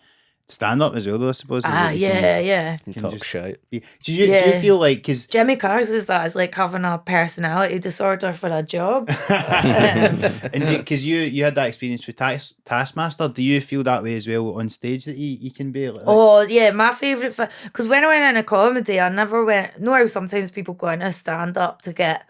stand-up as well, though, I suppose. Yeah. You can talk just shit. Do you feel like, because Jimmy Carr says that it's like having a personality disorder for a job. and because you had that experience with Taskmaster, do you feel that way as well on stage, that you can be like, oh yeah, my favourite because when I went into comedy, I never went, know how sometimes people go into stand-up to get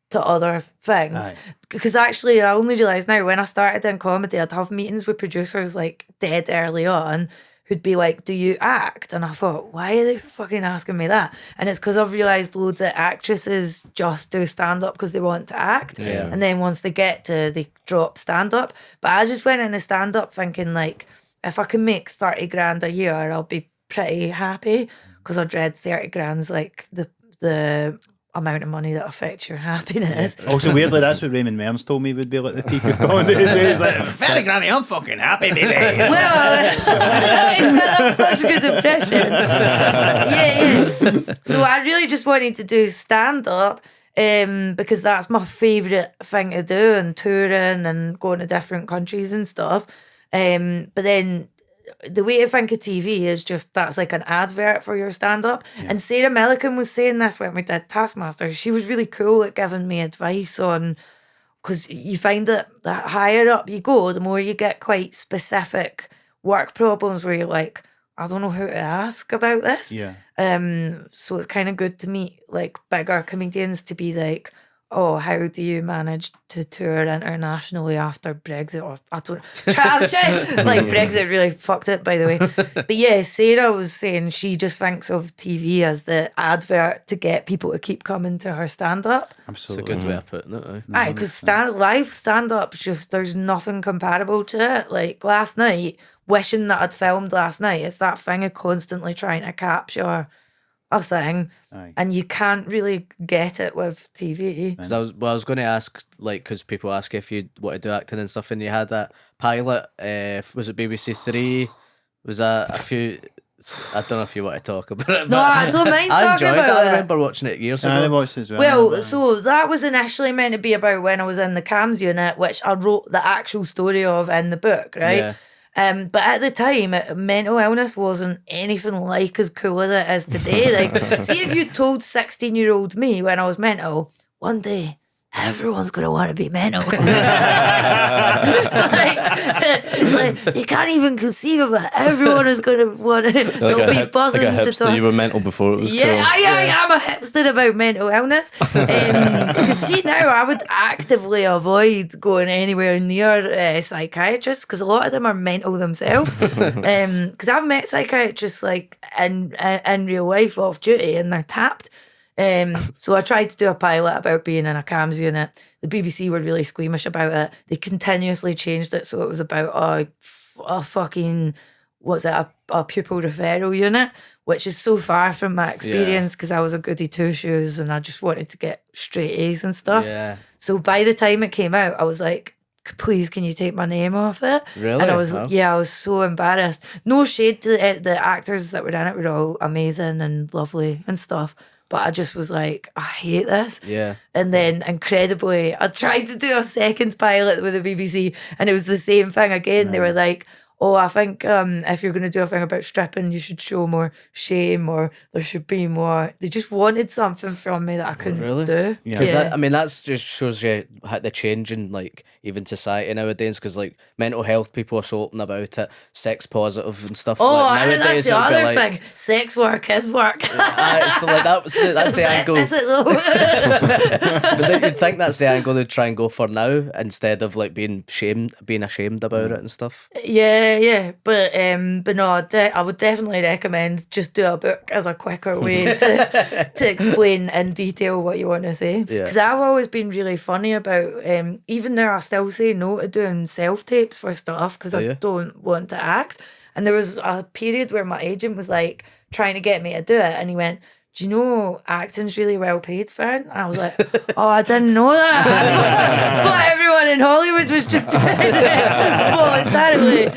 to other things, because actually I only realise now, when I started in comedy, I'd have meetings with producers like dead early on who'd be like, do you act? And I thought, why are they fucking asking me that? And it's because I've realised loads of actresses just do stand-up because they want to act. Yeah. And then once they get to, they drop stand-up. But I just went into stand-up thinking like, if I can make 30 grand a year, I'll be pretty happy, because I dread 30 grand's like the amount of money that affects your happiness. Also, weirdly, that's what Raymond Mearns told me would be like the peak of comedy. So he's like, very granny, I'm fucking happy, baby. Well, that's such a good impression. Yeah. So I really just wanted to do stand-up because that's my favourite thing to do, and touring and going to different countries and stuff. But then the way to think of TV is just that's like an advert for your stand-up. And Sarah Millican was saying this when we did Taskmaster. She was really cool at giving me advice on, because you find that the higher up you go, the more you get quite specific work problems where you're like, I don't know who to ask about this. Yeah. So it's kind of good to meet like bigger comedians to be like, oh, how do you manage to tour internationally after Brexit? Or I don't like Brexit really fucked it, by the way. But yeah, Sarah was saying she just thinks of TV as the advert to get people to keep coming to her stand-up. Absolutely. It's a good way of putting it. Aye, because live stand-up's just, there's nothing comparable to it. Like last night, wishing that I'd filmed last night, it's that thing of constantly trying to capture a thing, and you can't really get it with TV. Because I was going to ask, like, because people ask if you want to do acting and stuff, and you had that pilot, was it BBC Three? Was that a few? I don't know if you want to talk about it. No, I don't mind I talking enjoyed about that. it. I remember watching it years ago. I watched it as well. Well, so that was initially meant to be about when I was in the CAMS unit, which I wrote the actual story of in the book, right? Yeah. But at the time, mental illness wasn't anything like as cool as it is today. Like, see if you told 16-year-old me when I was mental, one day everyone's going to want to be mental. like, you can't even conceive of it. Everyone is going to want to. They'll be buzzing like a to hipster, talk. you were mental before it was cool. I am a hipster about mental illness. Because see, now I would actively avoid going anywhere near psychiatrists, because a lot of them are mental themselves. Because I've met psychiatrists like in real life off duty, and they're tapped. So I tried to do a pilot about being in a CAMS unit. The BBC were really squeamish about it. They continuously changed it, so it was about a fucking, what's it, a pupil referral unit, which is so far from my experience, because I was a goody two-shoes and I just wanted to get straight A's and stuff. Yeah. So by the time it came out, I was like, please, can you take my name off it? Really? And I was, Wow. I was so embarrassed. No shade to the actors that were in it, were all amazing and lovely and stuff. But I just was like, I hate this. Yeah. And then, incredibly, I tried to do a second pilot with the BBC, and it was the same thing again. They were like, oh, I think if you're going to do a thing about stripping, you should show more shame, or there should be more. They just wanted something from me that I couldn't do. Because I mean, that's just shows you how the change in like even society nowadays. Because like mental health people are so open about it, sex positive and stuff. Oh, like, I mean, nowadays that's the it'd be other like, thing. Sex work is work. so like that's the angle. Is it though? But then you'd think that's the angle they'd try and go for now, instead of like being ashamed about it and stuff. Yeah, but no, I would definitely recommend just do a book as a quicker way to explain in detail what you want to say. Because I've always been really funny about, even now I still say no to doing self-tapes for stuff because I don't want to act. And there was a period where my agent was like trying to get me to do it, and he went, do you know acting's really well paid, Fern? And I was like, oh, I didn't know that. I thought everyone in Hollywood was just doing it voluntarily.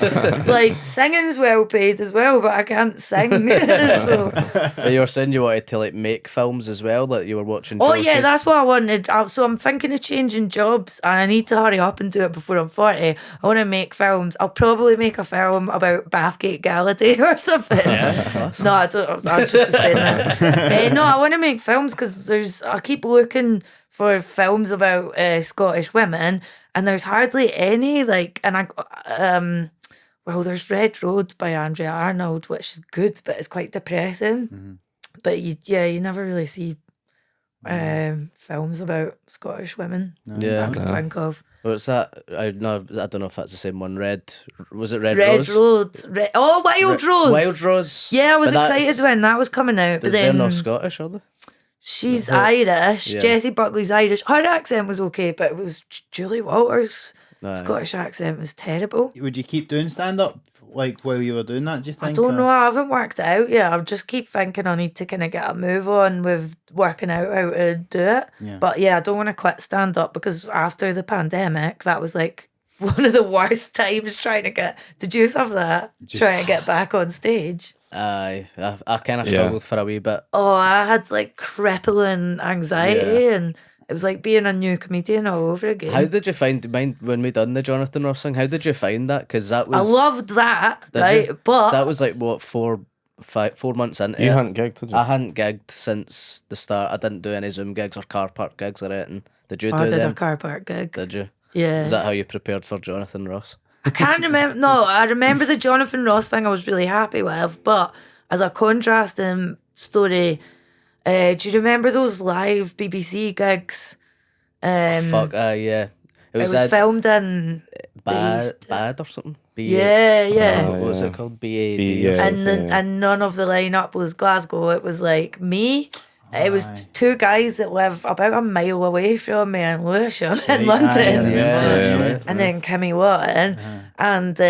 Like, singing's well paid as well, but I can't sing. So. You were saying you wanted to like make films as well, that you were watching. Oh yeah, that's what I wanted. So I'm thinking of changing jobs, and I need to hurry up and do it before I'm 40. I want to make films. I'll probably make a film about Bathgate Gala Day or something. No, I just was saying that. No, I want to make films because I keep looking for films about Scottish women, and there's hardly any. Like, and well, there's Red Road by Andrea Arnold, which is good, but it's quite depressing. But you never really see films about Scottish women. Yeah, I can think of. What's that? I don't know if that's the same one. Was it Red Road? Rose? Wild Rose. Wild Rose. Yeah, I was excited when that was coming out, but then they're not Scottish, are they? She's Irish. Yeah. Jessie Buckley's Irish. Her accent was okay, but it was Julie Walters' Scottish accent was terrible. Would you keep doing stand-up like while you were doing that, do you think? I don't know. I haven't worked it out yet. I just keep thinking I need to kind of get a move on with working out how to do it. Yeah. But yeah, I don't want to quit stand-up because after the pandemic, that was like one of the worst times trying to get... Did you have that? Trying to get back on stage? I kind of struggled for a wee bit. Oh, I had like crippling anxiety and... It was like being a new comedian all over again. How did you find when we done the Jonathan Ross thing? How did you find that? Because that was... I loved that, right? But... So that was like, what, 4 months into You it? hadn't gigged, did you? I hadn't gigged since the start. I didn't do any Zoom gigs or car park gigs or anything. Did you do I did them? a car park gig. Did you? Yeah. Is that how you prepared for Jonathan Ross? I can't remember. No, I remember the Jonathan Ross thing I was really happy with, but as a contrasting story, do you remember those live BBC gigs? Yeah. It was filmed in Bad or something. Yeah. What was it called? BAD. Yeah. And none of the lineup was Glasgow. It was like me. It was two guys that live about a mile away from me in Lewisham in London. And then Kimmy Watton. And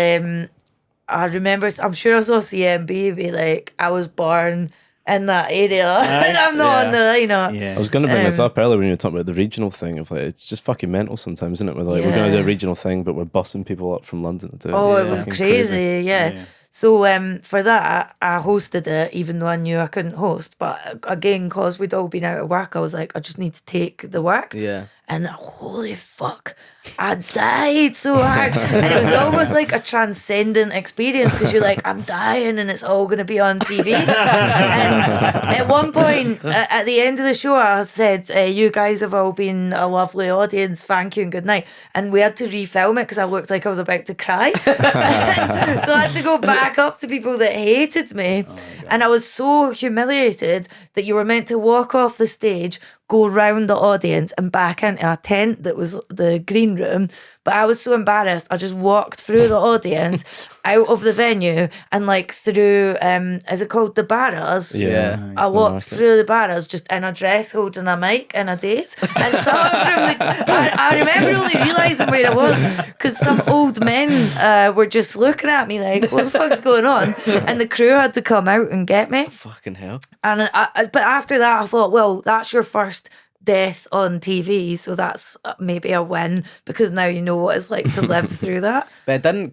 I remember, I'm sure I saw CMB be like, I was born in that area and I'm not on the lineup. I was going to bring this up earlier when you were talking about the regional thing of like, it's just fucking mental sometimes, isn't it? We're like, we're going to do a regional thing, but we're bussing people up from London to do it. Oh, It's it was fucking crazy. Yeah. So for that, I hosted it, even though I knew I couldn't host. But again, because we'd all been out of work, I was like, I just need to take the work. Yeah. And holy fuck, I died so hard. And it was almost like a transcendent experience because you're like, I'm dying and it's all going to be on TV. And at one point, at the end of the show, I said, you guys have all been a lovely audience. Thank you and good night. And we had to refilm it because I looked like I was about to cry. So I had to go back up to people that hated me. And I was so humiliated that you were meant to walk off the stage, go round the audience and back into a tent that was the green room. But I was so embarrassed, I just walked through the audience, out of the venue, and like through, is it called the barras? Yeah. I walked through the barras just in a dress holding a mic in a daze. And someone from I remember only realising where I was because some old men were just looking at me like, what the fuck's going on? And the crew had to come out and get me. Fucking hell. And but after that, I thought, well, that's your first death on TV, so that's maybe a win because now you know what it's like to live through that. But it didn't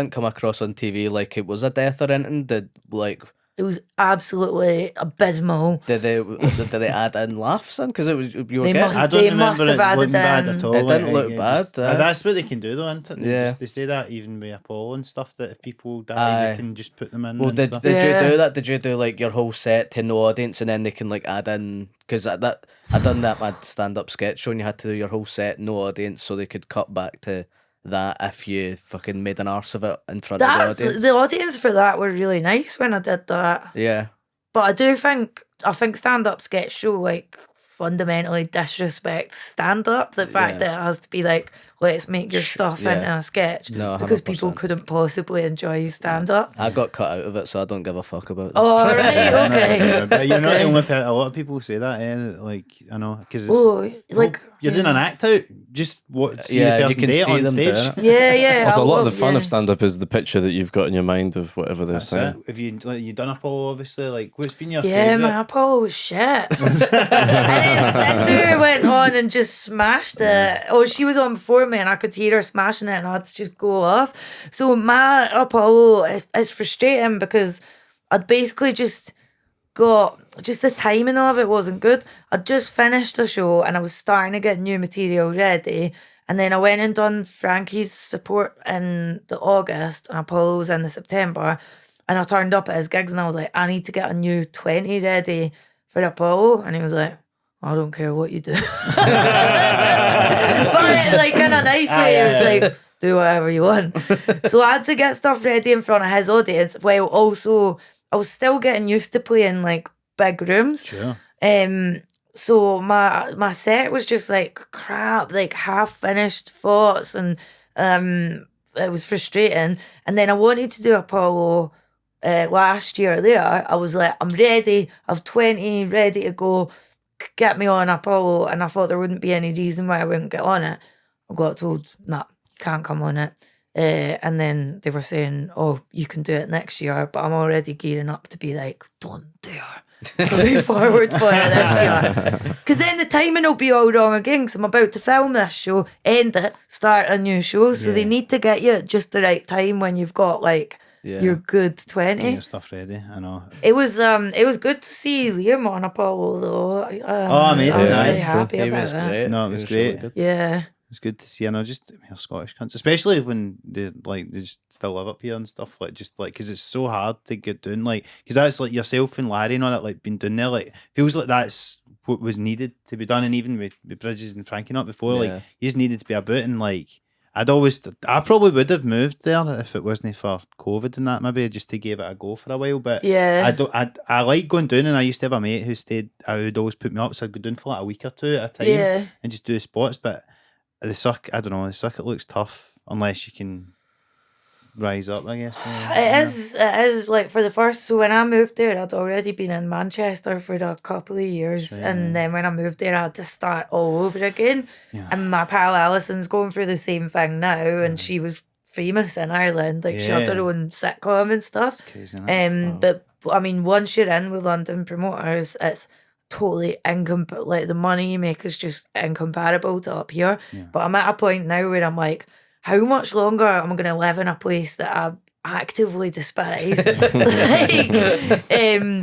come across on TV like it was a death or anything. It was absolutely abysmal. Did they add in laughs in? Because it was you were They getting. must- I don't They remember must have it added looking bad in- at all. It didn't look it bad, just- that's what they can do though, isn't it? Yeah. They say that even with Apollo and stuff, that if people die, Aye. they can just put them in Well, and did stuff. you Yeah. do that? Did you do like your whole set to no audience, and then they can like add in? Because I done that my stand up sketch show, and you had to do your whole set no audience, so they could cut back to that if you fucking made an arse of it in front of the audience. The audience for that were really nice when I did that. Yeah. But I think stand up sketch show like fundamentally disrespects stand up. The fact that it has to be like, let's make your stuff Yeah. into a sketch. No, because people 100%. couldn't possibly enjoy stand up. I got cut out of it, so I don't give a fuck about it. Oh, right, okay. But you're not Okay. the only a lot of people say that, like, I know, because Oh, like you're doing an act out, just see Yeah, the you person can do it see on them stage. doing it. yeah. Also, a lot of love- the fun yeah. of stand-up is the picture that you've got in your mind of whatever they're That's saying. it. Have you done Apollo, obviously, like, what's been your Yeah, favourite? my Apollo was shit. And then Sindhu went on and just smashed it. Oh, she was on before me and I could hear her smashing it and I had to just go off. So my Apollo is frustrating because I'd basically just got, just the timing of it wasn't good. I'd just finished a show and I was starting to get new material ready. And then I went and done Frankie's support in the August and Apollo was in the September. And I turned up at his gigs and I was like, I need to get a new 20 ready for Apollo. And he was like, I don't care what you do. But like in a nice way, he was like, do whatever you want. So I had to get stuff ready in front of his audience while also I was still getting used to playing like big rooms. Sure. So my set was just like crap, like half finished thoughts, and it was frustrating. And then I wanted to do Apollo last year there. I was like, I'm ready, I've 20 ready to go, get me on Apollo, and I thought there wouldn't be any reason why I wouldn't get on it. I got told, nah, can't come on it. And then they were saying, oh, you can do it next year, but I'm already gearing up to be like, don't dare going forward for it this year. Because then the timing will be all wrong again, because I'm about to film this show, end it, start a new show. So they need to get you at just the right time when you've got like your good 20. Get your stuff ready, I know. It was good to see Liam on Apollo though. amazing. I was Yeah, really it's happy He about was that. great. No, it He was really great. good. Yeah. It's good to see. I know, just we're Scottish cunts, especially when they just still live up here and stuff. Like, just like, because it's so hard to get doing. Like, because that's like yourself and Larry and all that. Like, been doing there. Like, feels like that's what was needed to be done. And even with Bridges and Frankie not before, like, you just needed to be about. And like, I probably would have moved there if it wasn't for COVID and that. Maybe just to give it a go for a while. But Yeah. I like going down, and I used to have a mate who would always put me up, so I'd go down for like a week or two at a time. Yeah. And just do spots. But the circuit looks tough unless you can rise up, I guess. It is like for the first, so when I moved there, I'd already been in Manchester for a couple of years, and then when I moved there, I had to start all over again. And my pal Alison's going through the same thing now, and she was famous in Ireland, like she had her own sitcom and stuff. Crazy, wow. But I mean, once you're in with London promoters, it's totally like the money you make is just incomparable to up here. But I'm at a point now where I'm like, how much longer am I going to live in a place that I actively despise?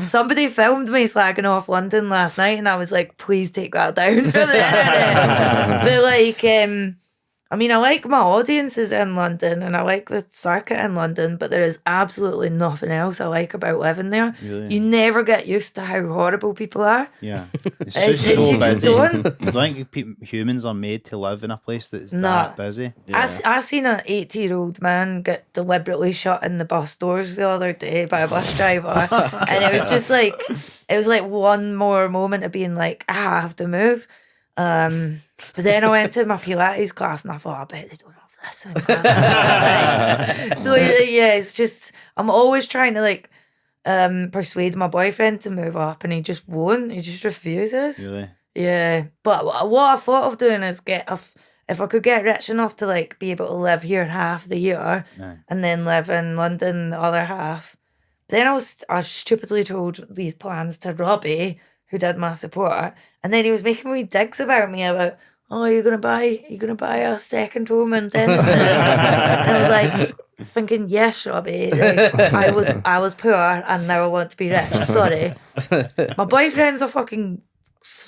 Somebody filmed me slagging off London last night, and I was like, please take that down from the internet. But like, I mean, I like my audiences in London and I like the circuit in London, but there is absolutely nothing else I like about living there. Really? You never get used to how horrible people are. Yeah. It's It's- just so you just busy. don't. I don't think humans are made to live in a place that's Nah. that busy. I seen an 80-year-old man get deliberately shut in the bus doors the other day by a bus driver. And it was just like, one more moment of being like, I have to move. But then I went to my Pilates class and I thought, I bet they don't have this in class. So yeah, it's just, I'm always trying to like persuade my boyfriend to move up, and he just won't. He just refuses. Really? Yeah, but what I thought of doing is if I could get rich enough to like be able to live here half the year and then live in London the other half. Then I stupidly told these plans to Robbie, who did my support, and then he was making me digs about me about, oh, you're gonna buy a second home in Denison? And I was like, thinking, yes, Robbie. Like, I was poor and now I want to be rich. Sorry. My boyfriend's a fucking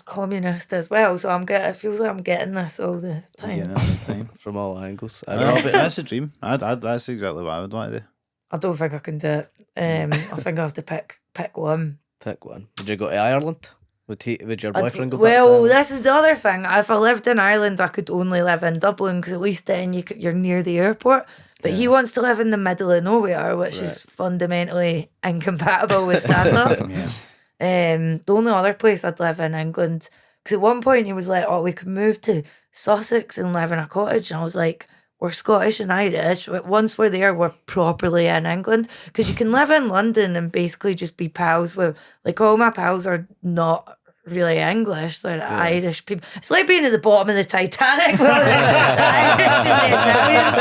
communist as well, so it feels like I'm getting this all the time. Yeah, all the time. From all angles. Well, but that's a dream. That's exactly what I would want to do. I don't think I can do it. I think I have to pick one. Pick one. Would you go to Ireland? Would your boyfriend go back to Well, Ireland? this is the other thing. If I lived in Ireland, I could only live in Dublin because at least then you're near the airport. But he wants to live in the middle of nowhere, which is fundamentally incompatible with stand-up. The only other place I'd live in England, because at one point he was like, oh, we could move to Sussex and live in a cottage. And I was like, we're Scottish and Irish. Once we're there, we're properly in England. Because you can live in London and basically just be pals with, like, all my pals are not really English. They're Irish people. It's like being at the bottom of the Titanic with the Irish and the Italians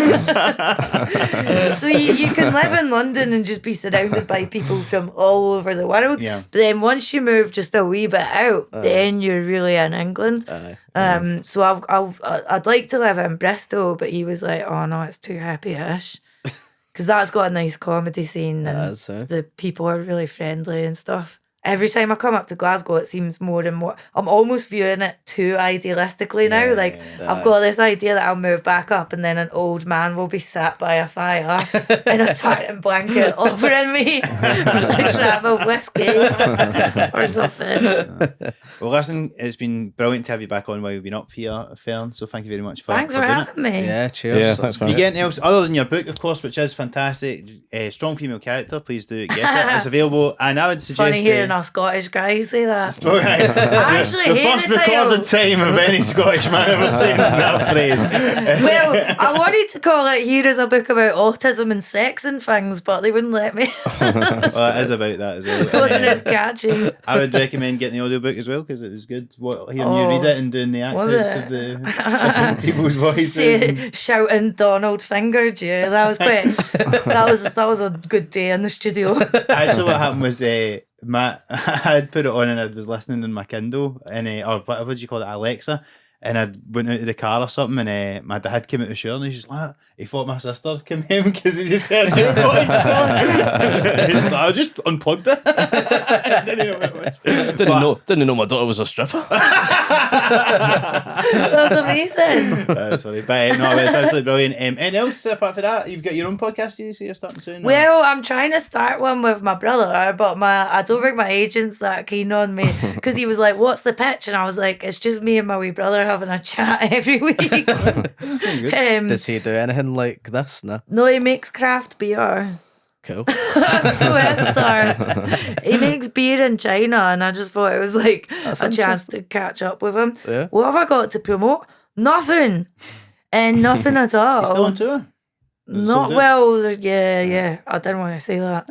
and stuff. So you can live in London and just be surrounded by people from all over the world. Yeah. But then once you move just a wee bit out, then you're really in England. So I'd like to live in Bristol, but he was like, oh no, it's too hippie-ish. Because that's got a nice comedy scene and the people are really friendly and stuff. Every time I come up to Glasgow, it seems more and more. I'm almost viewing it too idealistically now. I've got this idea that I'll move back up and then an old man will be sat by a fire in a tartan blanket offering me a dram of whiskey or something. Well, listen, it's been brilliant to have you back on while we've been up here, Fern. So thank you very much for Thanks for doing having me. Yeah, cheers. Yeah, thanks for You it. get anything else other than your book, of course, which is fantastic? Strong female character. Please do get it. It's available, and I would suggest. Funny hearing a Scottish guy say that. I actually the hate first the title. recorded time of any Scottish man ever saying that phrase. Well, I wanted to call it Here is a book about autism and sex and things, but they wouldn't let me. Well, it is about that as well. It wasn't as catchy. I would recommend getting the audiobook as well because it was good. Hearing you read it and doing the Was accents it? of the people's voices. Shouting Donald fingered you. That was quite. that was a good day in the studio. Actually, what happened was Matt, I had put it on and I was listening in my Kindle and or what do you call it, Alexa, and I went out of the car or something and my dad came out the shower and he's just like, he thought my sister had come home because he just heard your voice. He's like, I just unplugged it. I didn't know what it was. Didn't know my daughter was a stripper. That's amazing. That's funny, but no, it's absolutely brilliant. Anything else apart from that? You've got your own podcast, you say you're starting soon? Well, I'm trying to start one with my brother, but I don't think my agent's that keen on me because he was like, "What's the pitch?" And I was like, "It's just me and my wee brother having a chat every week." Sounds good. Does he do anything like this? No, he makes craft beer. Cool. That's so hipster. He makes beer in China, and I just thought it was like a chance to catch up with him. Yeah. What have I got to promote? Nothing. And nothing at all. Still on tour? Not well, yeah. I didn't want to say that.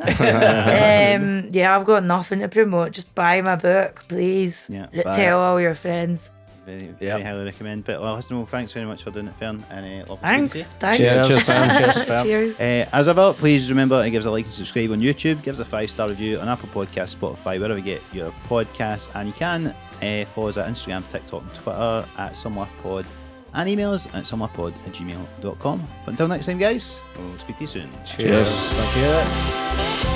Yeah, I've got nothing to promote. Just buy my book, please. Yeah, Tell all your friends. Very highly recommend. But listen, thanks very much for doing it, Fern. And love Thanks. Cheers, Fern. Cheers, Fern. Cheers. as ever, please remember to give us a like and subscribe on YouTube. Give us a 5-star review on Apple Podcasts, Spotify, wherever you get your podcasts. And you can follow us at Instagram, TikTok, and Twitter at SomewhatPod. And email us at somewhatpod@gmail.com. But until next time, guys, we'll speak to you soon. Cheers. Thank you.